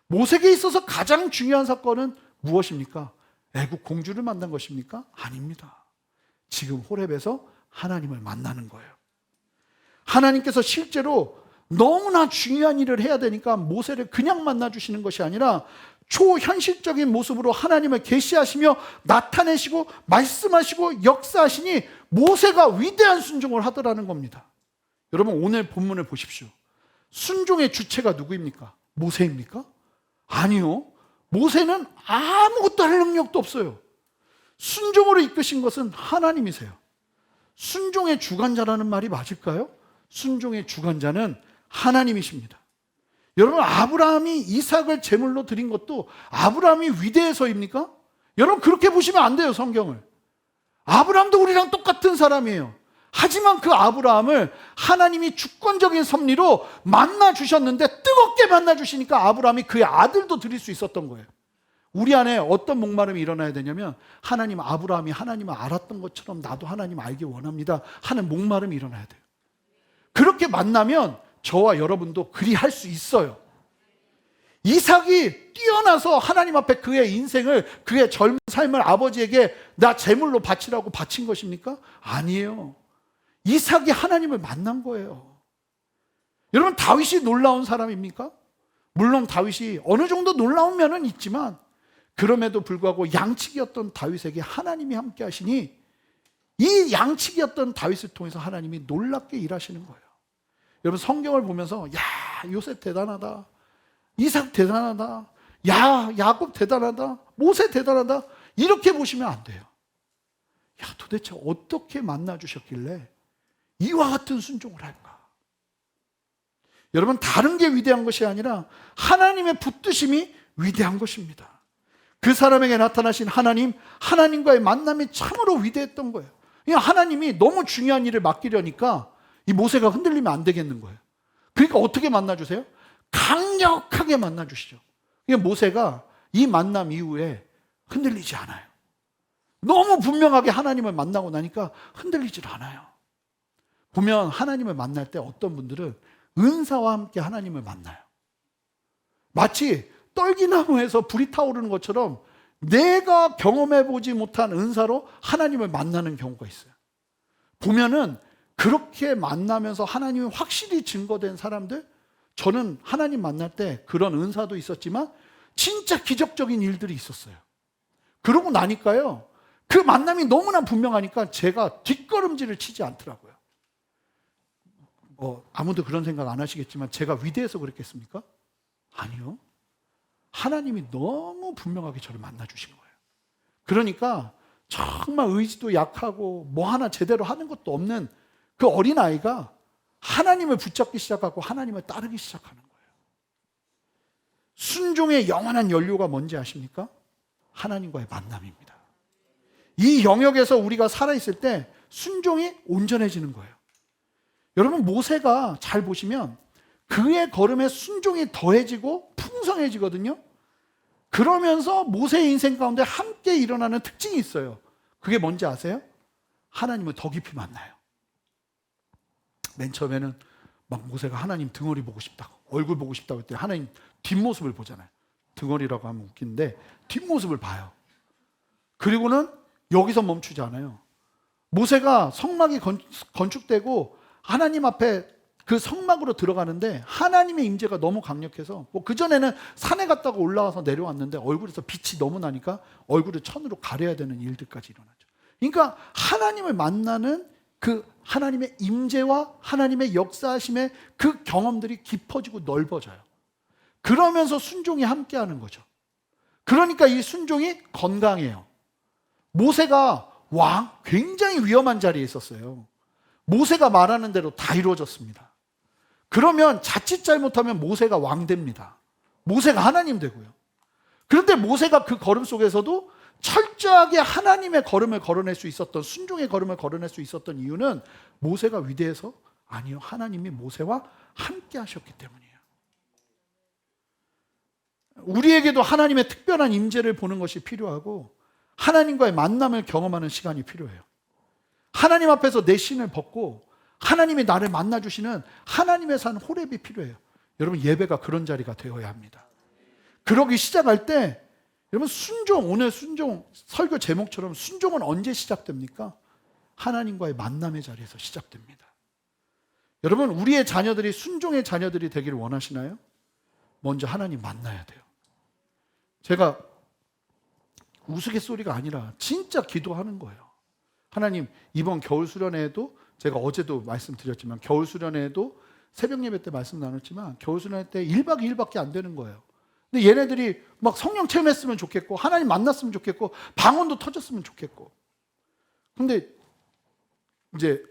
모세에게 있어서 가장 중요한 사건은 무엇입니까? 애굽 공주를 만난 것입니까? 아닙니다. 지금 호렙에서 하나님을 만나는 거예요. 하나님께서 실제로 너무나 중요한 일을 해야 되니까 모세를 그냥 만나주시는 것이 아니라 초현실적인 모습으로 하나님을 계시하시며 나타내시고 말씀하시고 역사하시니 모세가 위대한 순종을 하더라는 겁니다. 여러분 오늘 본문을 보십시오. 순종의 주체가 누구입니까? 모세입니까? 아니요. 모세는 아무것도 할 능력도 없어요. 순종으로 이끄신 것은 하나님이세요. 순종의 주관자라는 말이 맞을까요? 순종의 주관자는 하나님이십니다. 여러분 아브라함이 이삭을 제물로 드린 것도 아브라함이 위대해서입니까? 여러분 그렇게 보시면 안 돼요, 성경을. 아브라함도 우리랑 똑같은 사람이에요. 하지만 그 아브라함을 하나님이 주권적인 섭리로 만나주셨는데 뜨겁게 만나주시니까 아브라함이 그의 아들도 드릴 수 있었던 거예요. 우리 안에 어떤 목마름이 일어나야 되냐면 하나님, 아브라함이 하나님을 알았던 것처럼 나도 하나님 알기 원합니다 하는 목마름이 일어나야 돼요. 그렇게 만나면 저와 여러분도 그리할 수 있어요. 이삭이 뛰어나서 하나님 앞에 그의 인생을, 그의 젊은 삶을 아버지에게 나 제물로 바치라고 바친 것입니까? 아니에요. 이삭이 하나님을 만난 거예요. 여러분 다윗이 놀라운 사람입니까? 물론 다윗이 어느 정도 놀라운 면은 있지만 그럼에도 불구하고 양치기였던 다윗에게 하나님이 함께 하시니 이 양치기였던 다윗을 통해서 하나님이 놀랍게 일하시는 거예요. 여러분 성경을 보면서 야 요셉 대단하다, 이삭 대단하다, 야 야곱 대단하다, 모세 대단하다 이렇게 보시면 안 돼요. 야 도대체 어떻게 만나주셨길래 이와 같은 순종을 할까? 여러분 다른 게 위대한 것이 아니라 하나님의 붙드심이 위대한 것입니다. 그 사람에게 나타나신 하나님, 하나님과의 만남이 참으로 위대했던 거예요. 하나님이 너무 중요한 일을 맡기려니까 이 모세가 흔들리면 안 되겠는 거예요. 그러니까 어떻게 만나주세요? 강력하게 만나주시죠. 모세가 이 만남 이후에 흔들리지 않아요. 너무 분명하게 하나님을 만나고 나니까 흔들리질 않아요. 보면 하나님을 만날 때 어떤 분들은 은사와 함께 하나님을 만나요. 마치 떨기나무에서 불이 타오르는 것처럼 내가 경험해보지 못한 은사로 하나님을 만나는 경우가 있어요. 보면은 그렇게 만나면서 하나님이 확실히 증거된 사람들, 저는 하나님 만날 때 그런 은사도 있었지만 진짜 기적적인 일들이 있었어요. 그러고 나니까요, 그 만남이 너무나 분명하니까 제가 뒷걸음질을 치지 않더라고요. 아무도 그런 생각 안 하시겠지만 제가 위대해서 그랬겠습니까? 아니요. 하나님이 너무 분명하게 저를 만나주신 거예요. 그러니까 정말 의지도 약하고 뭐 하나 제대로 하는 것도 없는 그 어린아이가 하나님을 붙잡기 시작하고 하나님을 따르기 시작하는 거예요. 순종의 영원한 연료가 뭔지 아십니까? 하나님과의 만남입니다. 이 영역에서 우리가 살아있을 때 순종이 온전해지는 거예요. 여러분 모세가 잘 보시면 그의 걸음에 순종이 더해지고 풍성해지거든요. 그러면서 모세의 인생 가운데 함께 일어나는 특징이 있어요. 그게 뭔지 아세요? 하나님을 더 깊이 만나요. 맨 처음에는 막 모세가 하나님 등허리 보고 싶다고, 얼굴 보고 싶다고 했더니 하나님 뒷모습을 보잖아요. 등허리라고 하면 웃긴데 뒷모습을 봐요. 그리고는 여기서 멈추지 않아요. 모세가 성막이 건축되고 하나님 앞에 그 성막으로 들어가는데 하나님의 임재가 너무 강력해서 그전에는 산에 갔다가 올라와서 내려왔는데 얼굴에서 빛이 너무 나니까 얼굴을 천으로 가려야 되는 일들까지 일어나죠. 그러니까 하나님을 만나는 그 하나님의 임재와 하나님의 역사하심의 그 경험들이 깊어지고 넓어져요. 그러면서 순종이 함께하는 거죠. 그러니까 이 순종이 건강해요. 모세가 굉장히 위험한 자리에 있었어요. 모세가 말하는 대로 다 이루어졌습니다. 그러면 자칫 잘못하면 모세가 왕 됩니다. 모세가 하나님 되고요. 그런데 모세가 그 걸음 속에서도 철저하게 하나님의 걸음을 걸어낼 수 있었던, 순종의 걸음을 걸어낼 수 있었던 이유는 모세가 위대해서? 아니요, 하나님이 모세와 함께 하셨기 때문이에요. 우리에게도 하나님의 특별한 임재를 보는 것이 필요하고 하나님과의 만남을 경험하는 시간이 필요해요. 하나님 앞에서 내 신을 벗고 하나님이 나를 만나주시는 하나님의 산 호렙이 필요해요. 여러분 예배가 그런 자리가 되어야 합니다. 그러기 시작할 때 여러분 순종, 오늘 순종 설교 제목처럼 순종은 언제 시작됩니까? 하나님과의 만남의 자리에서 시작됩니다. 여러분 우리의 자녀들이 순종의 자녀들이 되기를 원하시나요? 먼저 하나님 만나야 돼요. 제가 우스갯소리가 아니라 진짜 기도하는 거예요. 하나님, 이번 겨울 수련회에도 제가 어제도 말씀드렸지만 겨울 수련회에도 새벽 예배 때 말씀 나눴지만 겨울 수련회 때 1박 2일밖에 안 되는 거예요. 근데 얘네들이 막 성령 체험했으면 좋겠고 하나님 만났으면 좋겠고 방언도 터졌으면 좋겠고. 근데 이제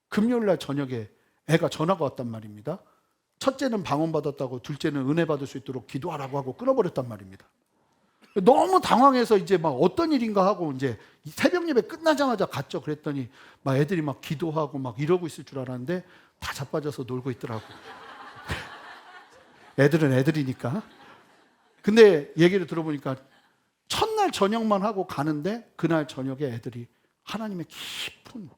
금요일 날 저녁에 애가 전화가 왔단 말입니다. 첫째는 방언 받았다고 둘째는 은혜 받을 수 있도록 기도하라고 하고 끊어버렸단 말입니다. 너무 당황해서 이제 막 어떤 일인가 하고 이제 새벽 예배 끝나자마자 갔죠. 그랬더니 막 애들이 막 기도하고 막 이러고 있을 줄 알았는데 다 자빠져서 놀고 있더라고. 애들은 애들이니까. 근데 얘기를 들어보니까 첫날 저녁만 하고 가는데 그날 저녁에 애들이 하나님의 깊은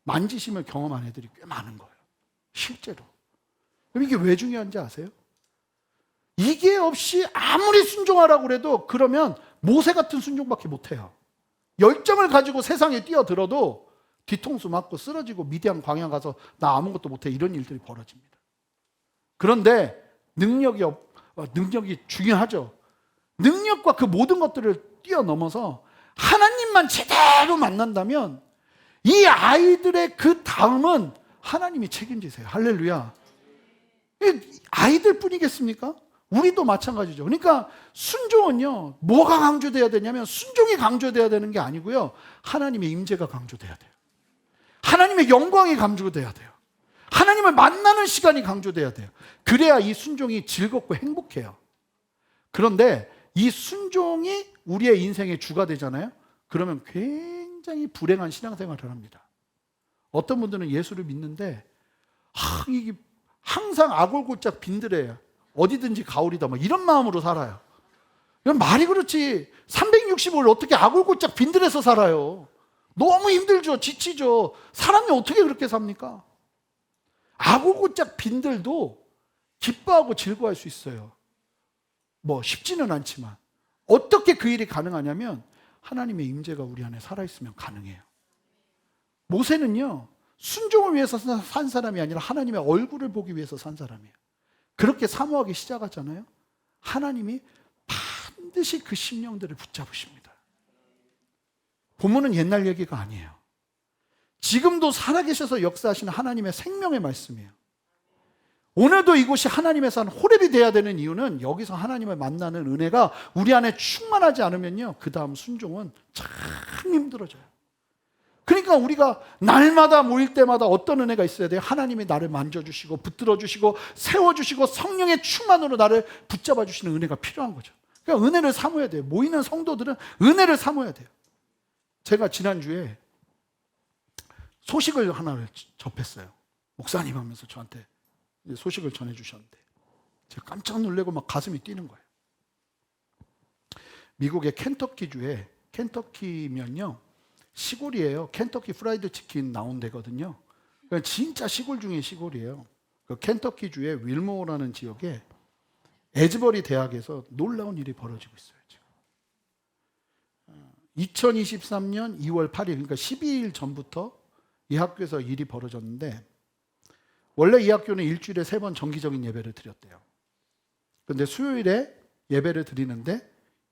만지심을 경험한 애들이 꽤 많은 거예요. 실제로. 그럼 이게 왜 중요한지 아세요? 이게 없이 아무리 순종하라고 그래도 그러면 모세 같은 순종밖에 못해요. 열정을 가지고 세상에 뛰어들어도 뒤통수 맞고 쓰러지고 미디안 광야 가서 나 아무것도 못해 이런 일들이 벌어집니다. 그런데 능력이 중요하죠. 능력과 그 모든 것들을 뛰어넘어서 하나님만 제대로 만난다면 이 아이들의 그 다음은 하나님이 책임지세요. 할렐루야. 아이들 뿐이겠습니까? 우리도 마찬가지죠. 그러니까 순종은요, 뭐가 강조돼야 되냐면 순종이 강조돼야 되는 게 아니고요, 하나님의 임재가 강조돼야 돼요. 하나님의 영광이 강조돼야 돼요. 하나님을 만나는 시간이 강조돼야 돼요. 그래야 이 순종이 즐겁고 행복해요. 그런데 이 순종이 우리의 인생의 주가 되잖아요. 그러면 굉장히 불행한 신앙생활을 합니다. 어떤 분들은 예수를 믿는데 이게 항상 아골골짝 빈들해요. 어디든지 가오리다 뭐 이런 마음으로 살아요. 말이 그렇지 365일 어떻게 아골골짝 빈들해서 살아요. 너무 힘들죠. 지치죠. 사람이 어떻게 그렇게 삽니까? 아골골짝 빈들도 기뻐하고 즐거워할 수 있어요. 뭐 쉽지는 않지만 어떻게 그 일이 가능하냐면 하나님의 임재가 우리 안에 살아있으면 가능해요. 모세는요, 순종을 위해서 산 사람이 아니라 하나님의 얼굴을 보기 위해서 산 사람이에요. 그렇게 사모하기 시작하잖아요. 하나님이 반드시 그 심령들을 붙잡으십니다. 본문은 옛날 얘기가 아니에요. 지금도 살아계셔서 역사하시는 하나님의 생명의 말씀이에요. 오늘도 이곳이 하나님의 산 호렙이 돼야 되는 이유는 여기서 하나님을 만나는 은혜가 우리 안에 충만하지 않으면요, 그 다음 순종은 참 힘들어져요. 그러니까 우리가 날마다 모일 때마다 어떤 은혜가 있어야 돼요? 하나님이 나를 만져주시고 붙들어주시고 세워주시고 성령의 충만으로 나를 붙잡아주시는 은혜가 필요한 거죠. 그러니까 은혜를 사모해야 돼요. 모이는 성도들은 은혜를 사모해야 돼요. 제가 지난주에 소식을 하나를 접했어요. 목사님 하면서 저한테 소식을 전해주셨는데 제가 깜짝 놀라고 막 가슴이 뛰는 거예요. 미국의 켄터키주에, 켄터키면요 시골이에요. 켄터키 프라이드 치킨 나온 데거든요. 그러니까 진짜 시골 중에 시골이에요. 그 켄터키주의 윌모어라는 지역에 에즈버리 대학에서 놀라운 일이 벌어지고 있어요. 지금 2023년 2월 8일, 그러니까 12일 전부터 이 학교에서 일이 벌어졌는데, 원래 이 학교는 일주일에 3번 정기적인 예배를 드렸대요. 그런데 수요일에 예배를 드리는데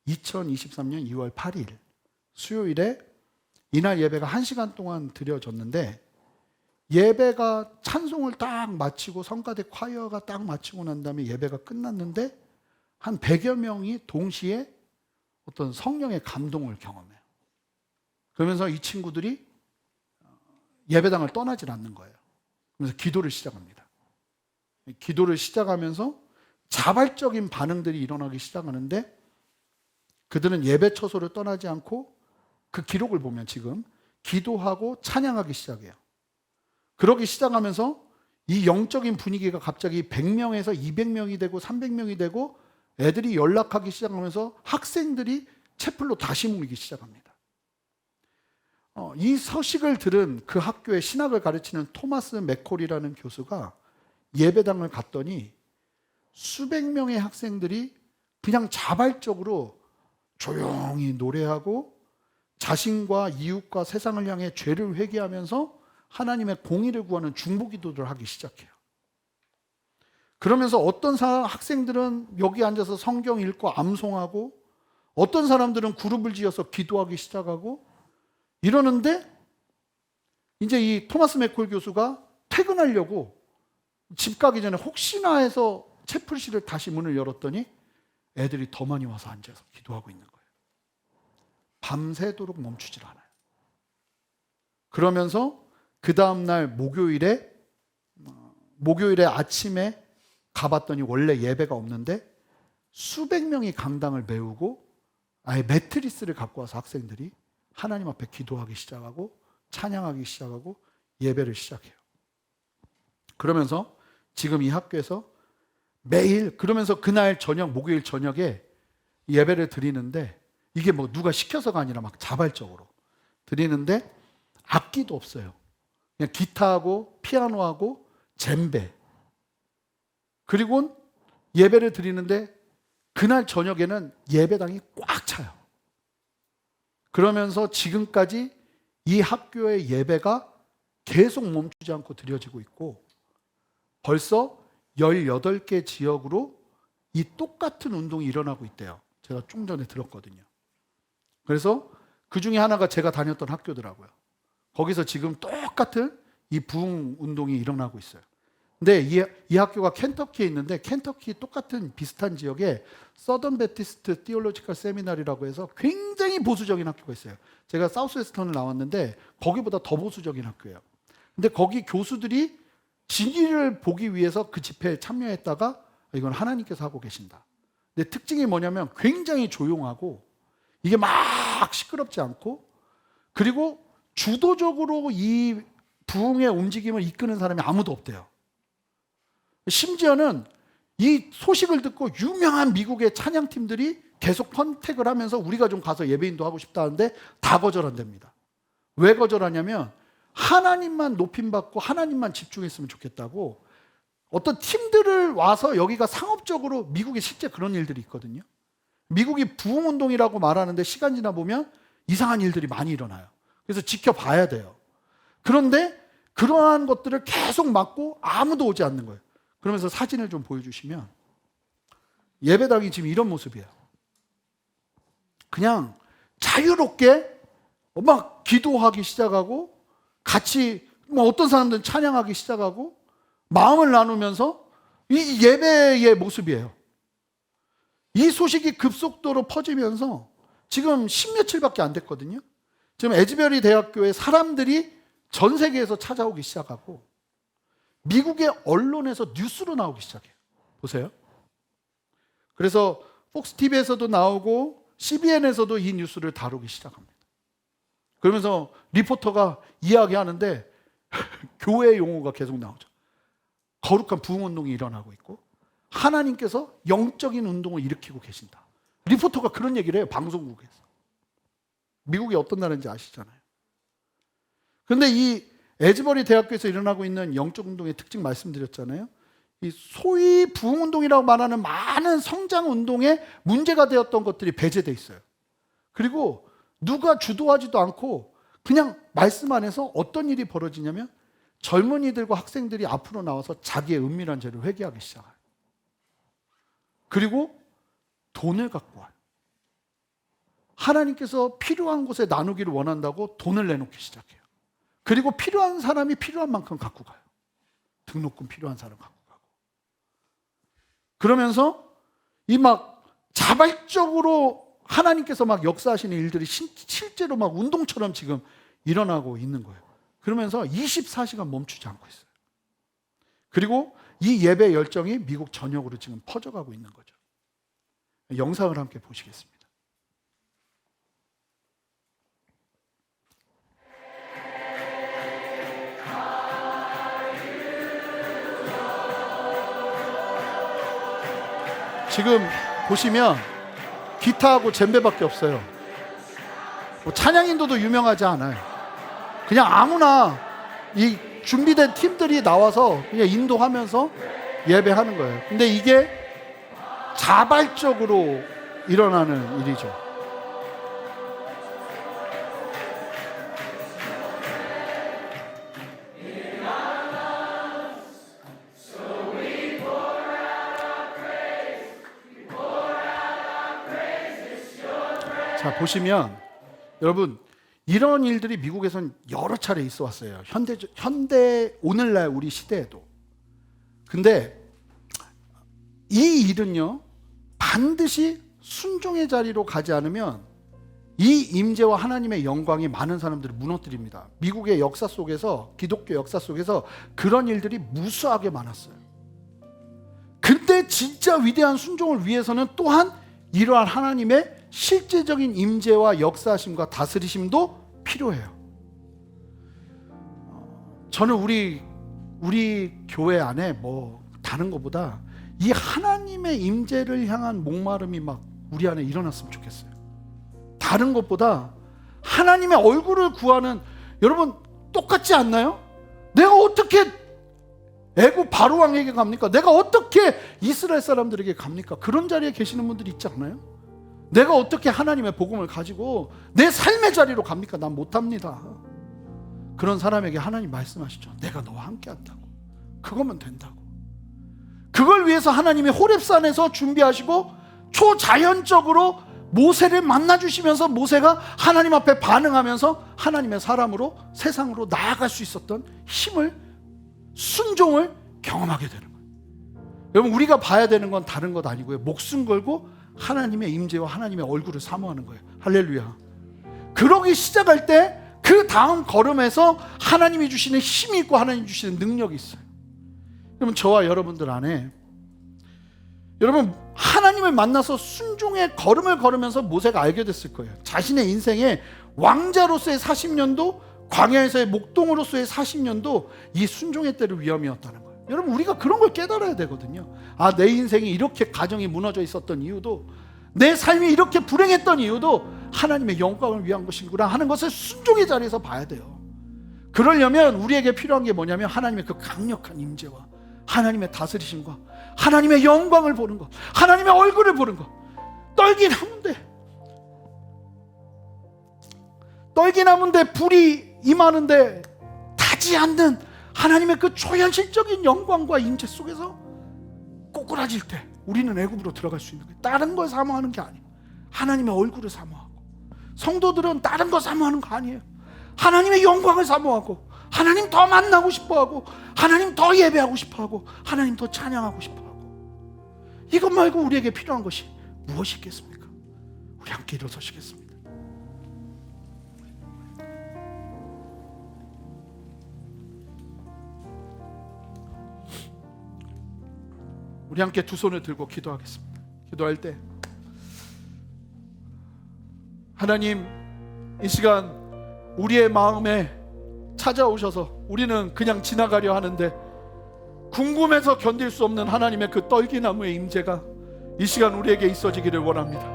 2023년 2월 8일 수요일에 이날 예배가 1시간 동안 드려졌는데, 예배가 찬송을 딱 마치고 성가대 콰이어가 딱 마치고 난 다음에 예배가 끝났는데 한 100여 명이 동시에 어떤 성령의 감동을 경험해요. 그러면서 이 친구들이 예배당을 떠나질 않는 거예요. 그래서 기도를 시작합니다. 기도를 시작하면서 자발적인 반응들이 일어나기 시작하는데, 그들은 예배 처소를 떠나지 않고 그 기록을 보면 지금 기도하고 찬양하기 시작해요. 그러기 시작하면서 이 영적인 분위기가 갑자기 100명에서 200명이 되고 300명이 되고 애들이 연락하기 시작하면서 학생들이 채플로 다시 모이기 시작합니다. 이 소식을 들은 그 학교의 신학을 가르치는 토마스 맥콜이라는 교수가 예배당을 갔더니 수백 명의 학생들이 그냥 자발적으로 조용히 노래하고 자신과 이웃과 세상을 향해 죄를 회개하면서 하나님의 공의를 구하는 중보기도를 하기 시작해요. 그러면서 어떤 학생들은 여기 앉아서 성경 읽고 암송하고, 어떤 사람들은 그룹을 지어서 기도하기 시작하고 이러는데 이제 이 토마스 맥콜 교수가 퇴근하려고 집 가기 전에 혹시나 해서 채플실을 다시 문을 열었더니 애들이 더 많이 와서 앉아서 기도하고 있는 거예요. 밤새도록 멈추질 않아요. 그러면서 그 다음날 목요일에 아침에 가봤더니 원래 예배가 없는데 수백 명이 강당을 메우고 아예 매트리스를 갖고 와서 학생들이 하나님 앞에 기도하기 시작하고 찬양하기 시작하고 예배를 시작해요. 그러면서 지금 이 학교에서 매일 그러면서 그날 저녁 목요일 저녁에 예배를 드리는데 이게 뭐 누가 시켜서가 아니라 막 자발적으로 드리는데 악기도 없어요. 그냥 기타하고 피아노하고 젬베. 그리고 예배를 드리는데 그날 저녁에는 예배당이 꽉 차요. 그러면서 지금까지 이 학교의 예배가 계속 멈추지 않고 드려지고 있고 벌써 18개 지역으로 이 똑같은 운동이 일어나고 있대요. 제가 좀 전에 들었거든요. 그래서 그 중에 하나가 제가 다녔던 학교더라고요. 거기서 지금 똑같은 이 부흥 운동이 일어나고 있어요. 근데 이 학교가 켄터키에 있는데 켄터키 똑같은 비슷한 지역에 서던 베티스트 티올로지컬 세미나리라고 해서 굉장히 보수적인 학교가 있어요. 제가 사우스웨스턴을 나왔는데 거기보다 더 보수적인 학교예요. 근데 거기 교수들이 진리를 보기 위해서 그 집회에 참여했다가 이건 하나님께서 하고 계신다. 근데 특징이 뭐냐면 굉장히 조용하고 이게 막 시끄럽지 않고 그리고 주도적으로 이 부흥의 움직임을 이끄는 사람이 아무도 없대요. 심지어는 이 소식을 듣고 유명한 미국의 찬양팀들이 계속 컨택을 하면서 우리가 좀 가서 예배인도 하고 싶다는데 다 거절한답니다. 왜 거절하냐면 하나님만 높임받고 하나님만 집중했으면 좋겠다고 어떤 팀들을 와서 여기가 상업적으로 미국에 실제 그런 일들이 있거든요. 미국이 부흥운동이라고 말하는데 시간 지나 보면 이상한 일들이 많이 일어나요. 그래서 지켜봐야 돼요. 그런데 그러한 것들을 계속 막고 아무도 오지 않는 거예요. 그러면서 사진을 좀 보여주시면 예배당이 지금 이런 모습이에요. 그냥 자유롭게 막 기도하기 시작하고 같이 어떤 사람들은 찬양하기 시작하고 마음을 나누면서 이 예배의 모습이에요. 이 소식이 급속도로 퍼지면서 지금 10며칠밖에 안 됐거든요. 지금 에즈베리 대학교에 사람들이 전 세계에서 찾아오기 시작하고 미국의 언론에서 뉴스로 나오기 시작해요. 보세요. 그래서 폭스 TV에서도 나오고 CBN에서도 이 뉴스를 다루기 시작합니다. 그러면서 리포터가 이야기하는데 교회 용어가 계속 나오죠. 거룩한 부흥운동이 일어나고 있고 하나님께서 영적인 운동을 일으키고 계신다. 리포터가 그런 얘기를 해요. 방송국에서. 미국이 어떤 나라인지 아시잖아요. 그런데 이 에즈버리 대학교에서 일어나고 있는 영적 운동의 특징 말씀드렸잖아요. 이 소위 부흥운동이라고 말하는 많은 성장 운동에 문제가 되었던 것들이 배제돼 있어요. 그리고 누가 주도하지도 않고 그냥 말씀 안에서 어떤 일이 벌어지냐면 젊은이들과 학생들이 앞으로 나와서 자기의 은밀한 죄를 회개하기 시작해요. 그리고 돈을 갖고 와요. 하나님께서 필요한 곳에 나누기를 원한다고 돈을 내놓기 시작해요. 그리고 필요한 사람이 필요한 만큼 갖고 가요. 등록금 필요한 사람 갖고 가고. 그러면서 이 막 자발적으로 하나님께서 막 역사하시는 일들이 실제로 막 운동처럼 지금 일어나고 있는 거예요. 그러면서 24시간 멈추지 않고 있어요. 그리고 이 예배 열정이 미국 전역으로 지금 퍼져가고 있는 거죠. 영상을 함께 보시겠습니다. 지금 보시면 기타하고 젬베밖에 없어요. 뭐 찬양인도도 유명하지 않아요. 그냥 아무나 이 준비된 팀들이 나와서 그냥 인도하면서 예배하는 거예요. 근데 이게 자발적으로 일어나는 일이죠. 자, 보시면 여러분 이런 일들이 미국에선 여러 차례 있어 왔어요. 현대 오늘날 우리 시대에도. 근데 이 일은요, 반드시 순종의 자리로 가지 않으면 이 임재와 하나님의 영광이 많은 사람들을 무너뜨립니다. 미국의 역사 속에서, 기독교 역사 속에서 그런 일들이 무수하게 많았어요. 근데 진짜 위대한 순종을 위해서는 또한 이러한 하나님의 실제적인 임재와 역사하심과 다스리심도 필요해요. 저는 우리 교회 안에 뭐 다른 것보다 이 하나님의 임재를 향한 목마름이 막 우리 안에 일어났으면 좋겠어요. 다른 것보다 하나님의 얼굴을 구하는, 여러분 똑같지 않나요? 내가 어떻게 애굽 바로 왕에게 갑니까? 내가 어떻게 이스라엘 사람들에게 갑니까? 그런 자리에 계시는 분들이 있지 않나요? 내가 어떻게 하나님의 복음을 가지고 내 삶의 자리로 갑니까? 난 못합니다. 그런 사람에게 하나님 말씀하시죠. 내가 너와 함께 한다고. 그거면 된다고. 그걸 위해서 하나님이 호렙산에서 준비하시고 초자연적으로 모세를 만나주시면서 모세가 하나님 앞에 반응하면서 하나님의 사람으로 세상으로 나아갈 수 있었던 힘을, 순종을 경험하게 되는 거예요. 여러분, 우리가 봐야 되는 건 다른 것 아니고요, 목숨 걸고 하나님의 임재와 하나님의 얼굴을 사모하는 거예요. 할렐루야. 그러기 시작할 때 그 다음 걸음에서 하나님이 주시는 힘이 있고 하나님이 주시는 능력이 있어요. 여러분, 저와 여러분들 안에, 여러분 하나님을 만나서 순종의 걸음을 걸으면서 모세가 알게 됐을 거예요. 자신의 인생에 왕자로서의 40년도, 광야에서의 목동으로서의 40년도 이 순종의 때를 위험이었다는 거예요. 여러분, 우리가 그런 걸 깨달아야 되거든요. 아, 내 인생이 이렇게 가정이 무너져 있었던 이유도, 내 삶이 이렇게 불행했던 이유도 하나님의 영광을 위한 것이구나 하는 것을 순종의 자리에서 봐야 돼요. 그러려면 우리에게 필요한 게 뭐냐면 하나님의 그 강력한 임재와 하나님의 다스리심과 하나님의 영광을 보는 것, 하나님의 얼굴을 보는 것. 떨기나무인데 불이 임하는데 타지 않는 하나님의 그 초현실적인 영광과 임재 속에서 꼬꾸라질 때 우리는 애굽으로 들어갈 수 있는 거예요. 다른 걸 사모하는 게 아니에요. 하나님의 얼굴을 사모하고. 성도들은 다른 거 사모하는 거 아니에요. 하나님의 영광을 사모하고, 하나님 더 만나고 싶어하고, 하나님 더 예배하고 싶어하고, 하나님 더 찬양하고 싶어하고. 이것 말고 우리에게 필요한 것이 무엇이 있겠습니까? 우리 함께 일어서시겠습니다. 우리 함께 두 손을 들고 기도하겠습니다. 기도할 때 하나님, 이 시간 우리의 마음에 찾아오셔서 우리는 그냥 지나가려 하는데 궁금해서 견딜 수 없는 하나님의 그 떨기나무의 임재가 이 시간 우리에게 있어지기를 원합니다.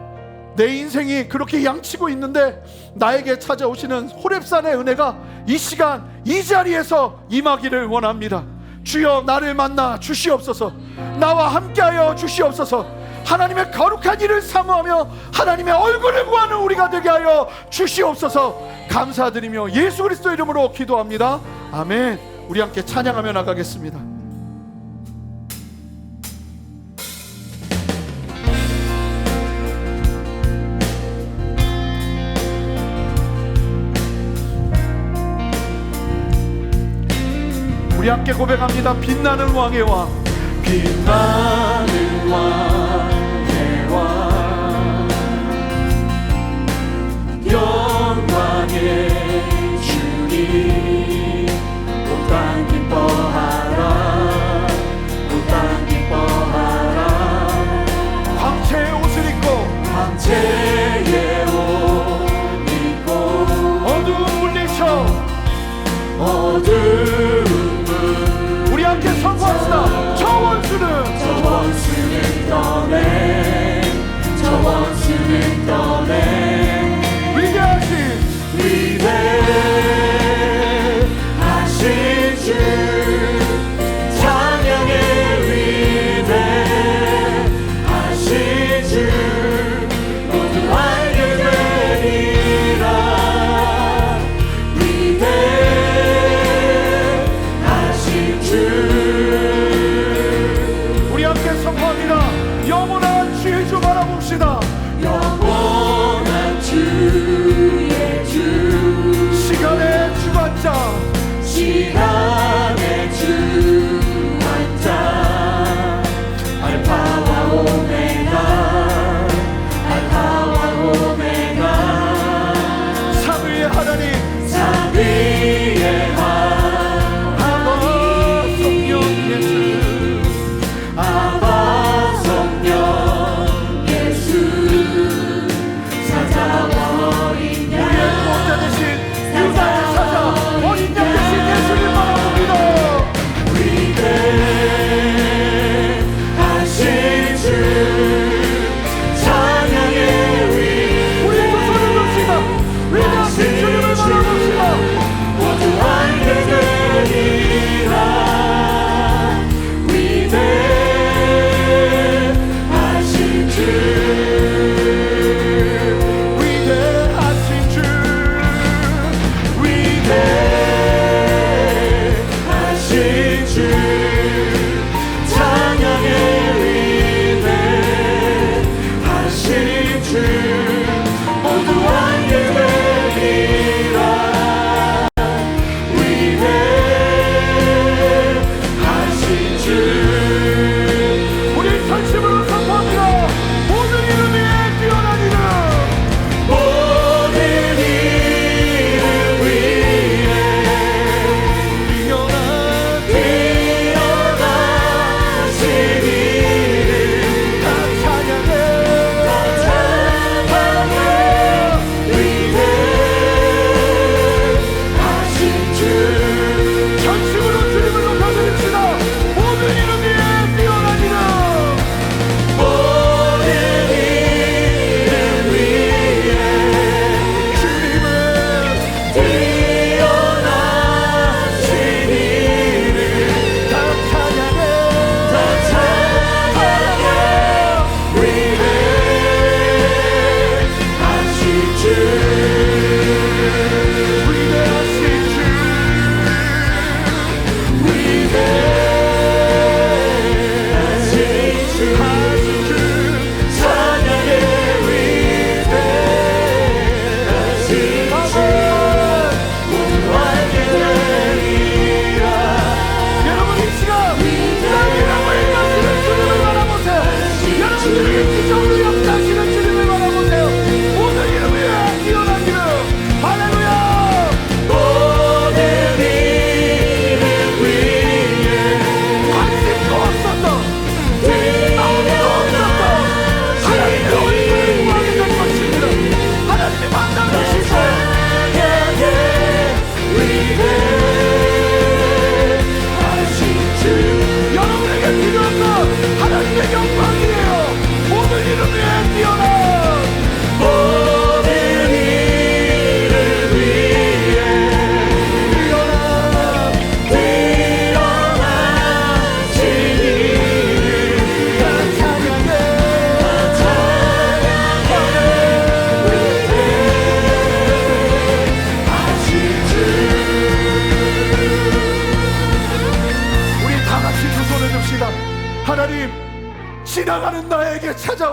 내 인생이 그렇게 양치고 있는데 나에게 찾아오시는 호렙산의 은혜가 이 시간 이 자리에서 임하기를 원합니다. 주여, 나를 만나 주시옵소서. 나와 함께하여 주시옵소서. 하나님의 거룩한 일을 사모하며 하나님의 얼굴을 구하는 우리가 되게 하여 주시옵소서. 감사드리며 예수 그리스도 이름으로 기도합니다. 아멘. 우리 함께 찬양하며 나가겠습니다. 우리 함께 고백합니다. 빛나는 왕의 왕, 빛나는 왕의 왕, 영광의 주님, 온 땅 기뻐하라, 온 땅 기뻐하라. 광채의 옷을 입고, 광채의 옷 입고, 어두운 물리쳐, 어두운 우리 함께 선포합시다. 저 원수는 떠나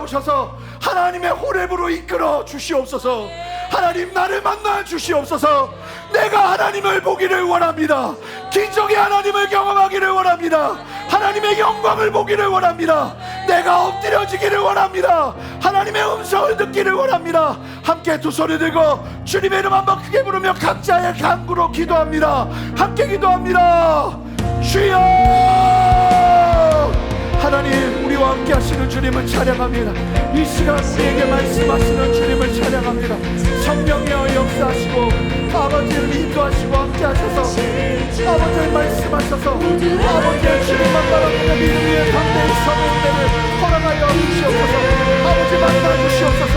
찾아오셔서 하나님의 호렙으로 이끌어 주시옵소서. 하나님, 나를 만나 주시옵소서. 내가 하나님을 보기를 원합니다. 기적의 하나님을 경험하기를 원합니다. 하나님의 영광을 보기를 원합니다. 내가 엎드려지기를 원합니다. 하나님의 음성을 듣기를 원합니다. 함께 두 손을 들고 주님의 이름 한번 크게 부르며 각자의 간구로 기도합니다. 함께 기도합니다. 주여! 하나님, 우리와 함께 하시는 주님을 찬양합니다. 이 시간 우리에게 말씀하시는 주님을 찬양합니다. 성령이여 역사하시고 아버지를 인도하시고 함께 하셔서 아버지를 말씀하셔서 아버지의 주님만 바라보며 믿음 위에 담대히 서는 은혜를 허락하여 주시옵소서. 아버지 만나 주시옵소서.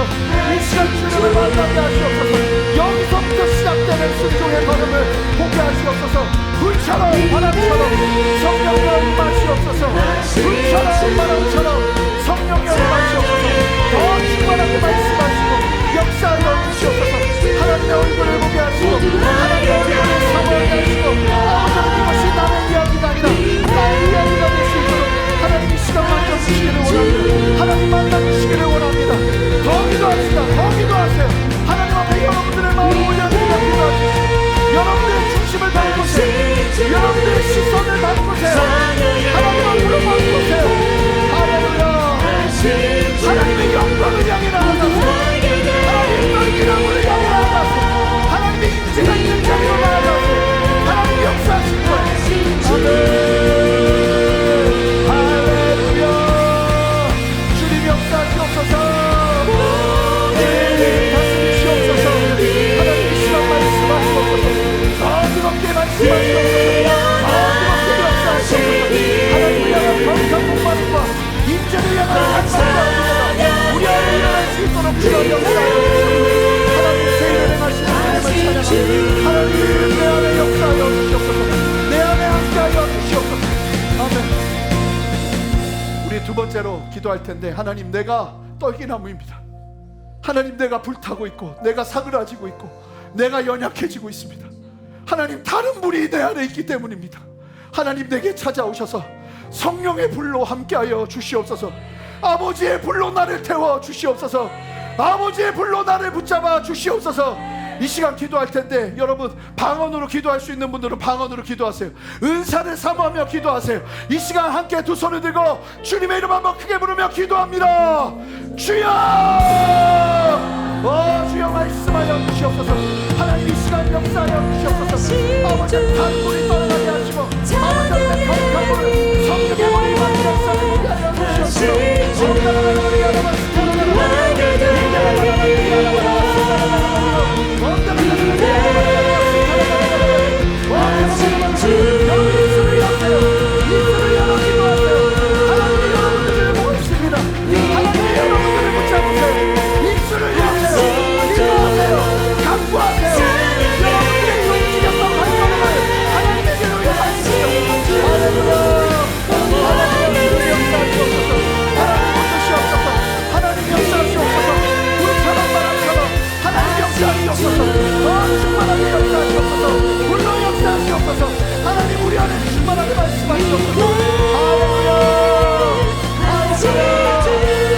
이 시간 주님을 만나게 하시옵소서. 여기서부터 시작되는 순종의 걸음을 보게 하시옵소서. 불처럼 바람처럼 성령여 임하시옵소서. 불처럼 바람처럼 성령여 임하시옵소서. 더 충만하게 말씀하시고 역사하여 주시옵소서. 하나님의 얼굴을 보게 하시고 하나님의 얼굴을 사모하게 하시고 아버지는 이것이 남의 이야기가 아니라 나의 이야기가 될 수 있도록 하나님 이 시간 만져주시기를 원합니다. 하나님 만나주시기를 원합니다. 더 기도합시다. 더 기도하세요. 하나님 앞에 여러분들의 마음을 올려드리며 기도하십시오. 여러분들의 중심을 바꾸세요. 여러분들의 시선을 바꾸세요. 하나님 앞으로 바꾸세요. 할렐루야. 하나님의 영광을 향해 나아가세요. 하나님의 이름을 향해 나아가세요. 하나님의 임재가 있는 자리로 나아가세요. 하나님 역사하실 거예요. 할렐루야. 주님 역사하시옵소서. 다스리시옵소서. 하나님 이 시간 말씀하시옵소서. 더 뜨겁게 말씀하시옵소서. 더 뜨겁게 역사하시옵소서. 하나님을 향한 감사 목마름과 임재를 향한 간절함과 우리 안에 일어날 수 있도록 주여 역사하옵소서. 하나님 세일을 행하시는 주님을 찬양합니다. 하나님 내 안에 역사하여 주시옵소서. 내 안에 함께하여 주시옵소서. 아멘. 우리 두 번째로 기도할 텐데, 하나님, 내가 떨기나무입니다. 하나님, 내가 불타고 있고 내가 사그라지고 있고 내가 연약해지고 있습니다. 하나님, 다른 불이 내 안에 있기 때문입니다. 하나님, 내게 찾아오셔서 성령의 불로 함께하여 주시옵소서. 아버지의 불로 나를 태워 주시옵소서. 아버지의 불로 나를 붙잡아 주시옵소서. 이 시간 기도할 텐데, 여러분 방언으로 기도할 수 있는 분들은 방언으로 기도하세요. 은사를 사모하며 기도하세요. 이 시간 함께 두 손을 들고 주님의 이름 한번 크게 부르며 기도합니다. 주여! 주여 말씀하여 주시옵소서. 하나님 이 시간 역사하여 주시옵소서. 아버지 단물이 떠나게 하시고 아버지 거룩한 물을 성령의 물이 받는 역사를 하여 주시옵소서. 하나님 우리 안에 충만하게 말씀하시옵소서.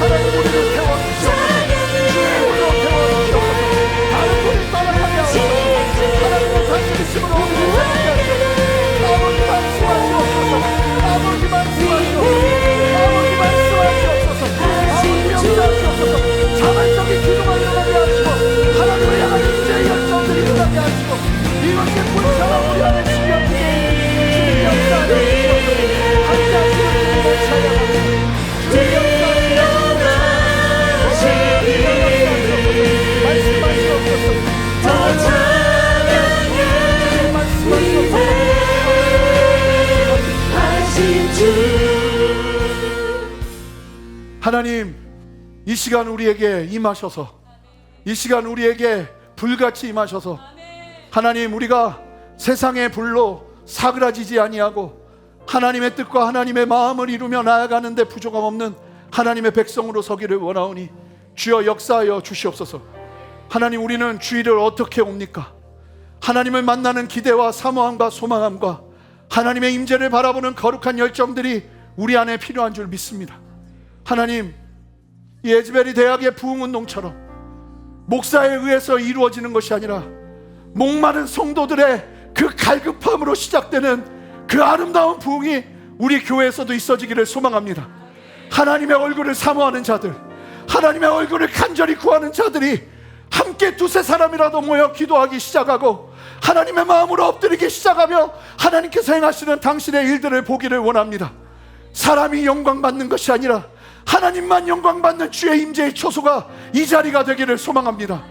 하나님 우리를 태워주시옵소서. 주의 물로 태워주시옵소서. 다른 불이 떠나가게 하옵소서. 하나님의 다스리심으로 우리를 새롭게 하시옵소서. 아버지 말씀하시옵소서. 아버지 말씀하시옵소서. 아버지 말씀하시옵소서. 아버지 역사하시옵소서. 자발적인 기도가 일어나게 하시고 하나님을 향한 인재의 열정들이 일어나게 하시고 이것이 불쌍한 우리 안에 주님 역사하여 주시옵소서. 함께 하시는 주님을 찬양합니다. 주님 역사하시옵소서. 말씀하시옵소서. 하나님, 이 시간 우리에게 임하셔서, 이 시간 우리에게 불같이 임하셔서, 하나님 우리가 세상의 불로 사그라지지 아니하고 하나님의 뜻과 하나님의 마음을 이루며 나아가는데 부족함 없는 하나님의 백성으로 서기를 원하오니 주여 역사하여 주시옵소서. 하나님, 우리는 주일을 어떻게 옵니까? 하나님을 만나는 기대와 사모함과 소망함과 하나님의 임재를 바라보는 거룩한 열정들이 우리 안에 필요한 줄 믿습니다. 하나님, 예즈벨이 대학의 부흥운동처럼 목사에 의해서 이루어지는 것이 아니라 목마른 성도들의 그 갈급함으로 시작되는 그 아름다운 부흥이 우리 교회에서도 있어지기를 소망합니다. 하나님의 얼굴을 사모하는 자들, 하나님의 얼굴을 간절히 구하는 자들이 함께 두세 사람이라도 모여 기도하기 시작하고 하나님의 마음으로 엎드리기 시작하며 하나님께서 행하시는 당신의 일들을 보기를 원합니다. 사람이 영광 받는 것이 아니라 하나님만 영광 받는 주의 임재의 초소가 이 자리가 되기를 소망합니다.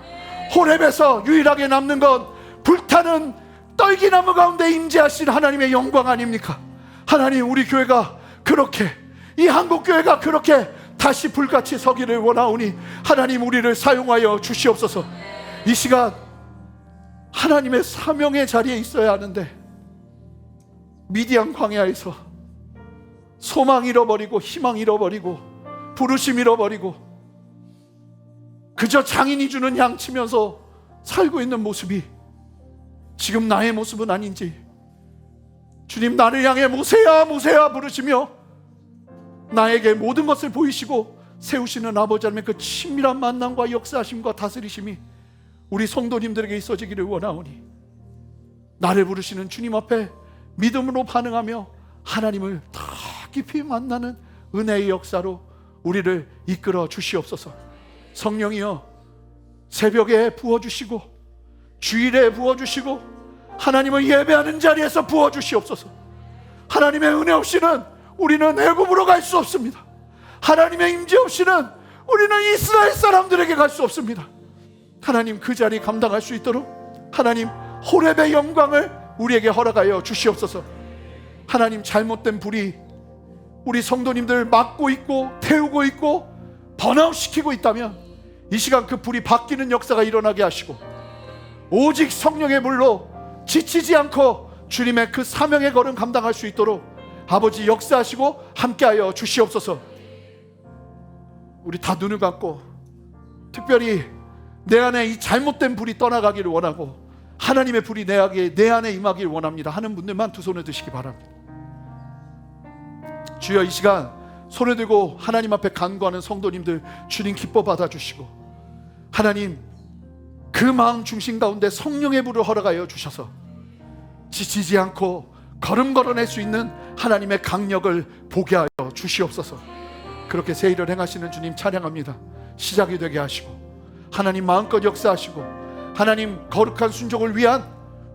호렙에서 유일하게 남는 건 불타는 떨기나무 가운데 임재하신 하나님의 영광 아닙니까? 하나님, 우리 교회가 그렇게, 이 한국교회가 그렇게 다시 불같이 서기를 원하오니 하나님, 우리를 사용하여 주시옵소서. 이 시간 하나님의 사명의 자리에 있어야 하는데 미디안 광야에서 소망 잃어버리고 희망 잃어버리고 부르심 잃어버리고 그저 장인이 주는 양치면서 살고 있는 모습이 지금 나의 모습은 아닌지, 주님, 나를 향해 모세야 모세야 부르시며 나에게 모든 것을 보이시고 세우시는 아버지 하나님의 그 친밀한 만남과 역사하심과 다스리심이 우리 성도님들에게 있어지기를 원하오니 나를 부르시는 주님 앞에 믿음으로 반응하며 하나님을 더 깊이 만나는 은혜의 역사로 우리를 이끌어 주시옵소서. 성령이여, 새벽에 부어주시고 주일에 부어주시고 하나님을 예배하는 자리에서 부어주시옵소서. 하나님의 은혜 없이는 우리는 애굽으로 갈 수 없습니다. 하나님의 임재 없이는 우리는 이스라엘 사람들에게 갈 수 없습니다. 하나님, 그 자리 감당할 수 있도록 하나님, 호렙의 영광을 우리에게 허락하여 주시옵소서. 하나님, 잘못된 불이 우리 성도님들 막고 있고 태우고 있고 번아웃시키고 있다면 이 시간 그 불이 바뀌는 역사가 일어나게 하시고 오직 성령의 물로 지치지 않고 주님의 그 사명의 걸음 감당할 수 있도록 아버지 역사하시고 함께하여 주시옵소서. 우리 다 눈을 감고 특별히 내 안에 이 잘못된 불이 떠나가기를 원하고 하나님의 불이 내 안에 임하기를 원합니다 하는 분들만 두 손을 드시기 바랍니다. 주여, 이 시간 손을 들고 하나님 앞에 간구하는 성도님들 주님 기뻐 받아주시고 하나님, 그 마음 중심 가운데 성령의 불을 허락하여 주셔서 지치지 않고 걸음 걸어낼 수 있는 하나님의 강력을 보게 하여 주시옵소서. 그렇게 새 일을 행하시는 주님 찬양합니다. 시작이 되게 하시고 하나님 마음껏 역사하시고 하나님 거룩한 순종을 위한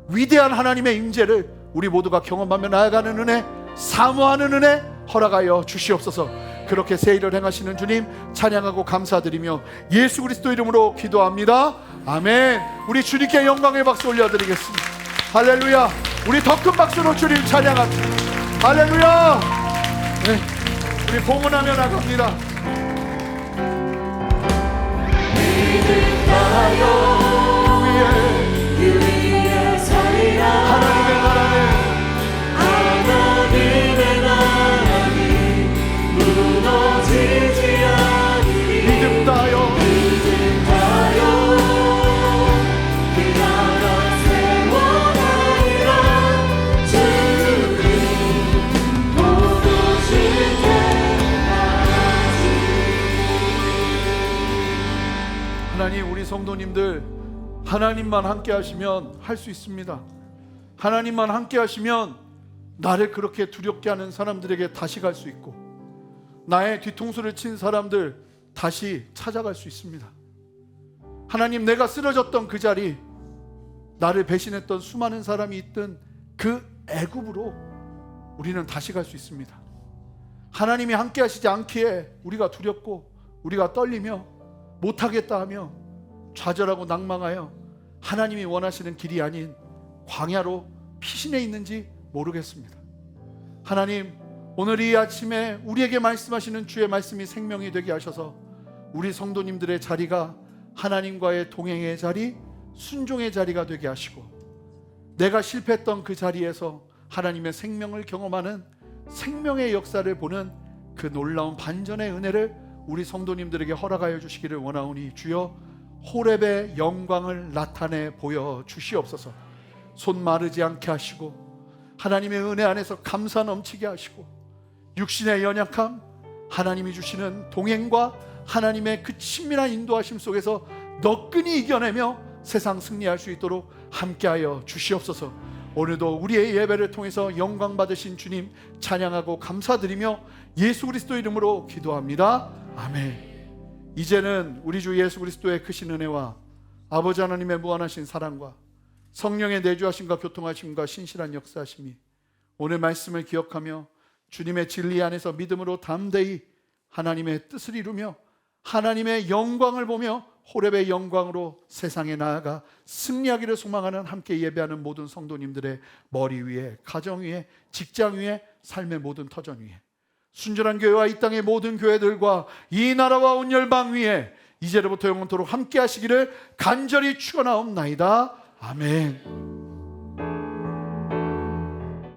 위대한 하나님의 임재를 우리 모두가 경험하며 나아가는 은혜, 사모하는 은혜 허락하여 주시옵소서. 그렇게 새 일을 행하시는 주님 찬양하고 감사드리며 예수 그리스도 이름으로 기도합니다. 아멘. 우리 주님께 영광의 박수 올려드리겠습니다. 할렐루야. 우리 더 큰 박수로 주님 찬양합니다. 할렐루야. 네, 우리 봉헌하며 나갑니다. 그 위에 서리라. 하나님의 나라는 하나님의 나라는 무너지지 않으리. 믿음 다하여 그 나라 세워나리라. 주님 모두 쉴 때까지. 하나님, 우리 성도님들 하나님만 함께 하시면 할 수 있습니다. 하나님만 함께 하시면 나를 그렇게 두렵게 하는 사람들에게 다시 갈 수 있고 나의 뒤통수를 친 사람들 다시 찾아갈 수 있습니다. 하나님, 내가 쓰러졌던 그 자리, 나를 배신했던 수많은 사람이 있던 그 애굽으로 우리는 다시 갈 수 있습니다. 하나님이 함께 하시지 않기에 우리가 두렵고 우리가 떨리며 못하겠다 하며 좌절하고 낭망하여 하나님이 원하시는 길이 아닌 광야로 피신해 있는지 모르겠습니다. 하나님, 오늘 이 아침에 우리에게 말씀하시는 주의 말씀이 생명이 되게 하셔서 우리 성도님들의 자리가 하나님과의 동행의 자리, 순종의 자리가 되게 하시고 내가 실패했던 그 자리에서 하나님의 생명을 경험하는 생명의 역사를 보는 그 놀라운 반전의 은혜를 우리 성도님들에게 허락하여 주시기를 원하오니 주여, 호렙의 영광을 나타내 보여 주시옵소서. 손 마르지 않게 하시고 하나님의 은혜 안에서 감사 넘치게 하시고 육신의 연약함, 하나님이 주시는 동행과 하나님의 그 친밀한 인도하심 속에서 너끈히 이겨내며 세상 승리할 수 있도록 함께하여 주시옵소서. 오늘도 우리의 예배를 통해서 영광 받으신 주님 찬양하고 감사드리며 예수 그리스도 이름으로 기도합니다. 아멘. 이제는 우리 주 예수 그리스도의 크신 은혜와 아버지 하나님의 무한하신 사랑과 성령의 내주하심과 교통하심과 신실한 역사하심이 오늘 말씀을 기억하며 주님의 진리 안에서 믿음으로 담대히 하나님의 뜻을 이루며 하나님의 영광을 보며 호렙의 영광으로 세상에 나아가 승리하기를 소망하는 함께 예배하는 모든 성도님들의 머리 위에, 가정 위에, 직장 위에, 삶의 모든 터전 위에, 순전한 교회와 이 땅의 모든 교회들과 이 나라와 온 열방 위에 이제로부터 영원토록 함께 하시기를 간절히 축원하옵나이다. 아멘.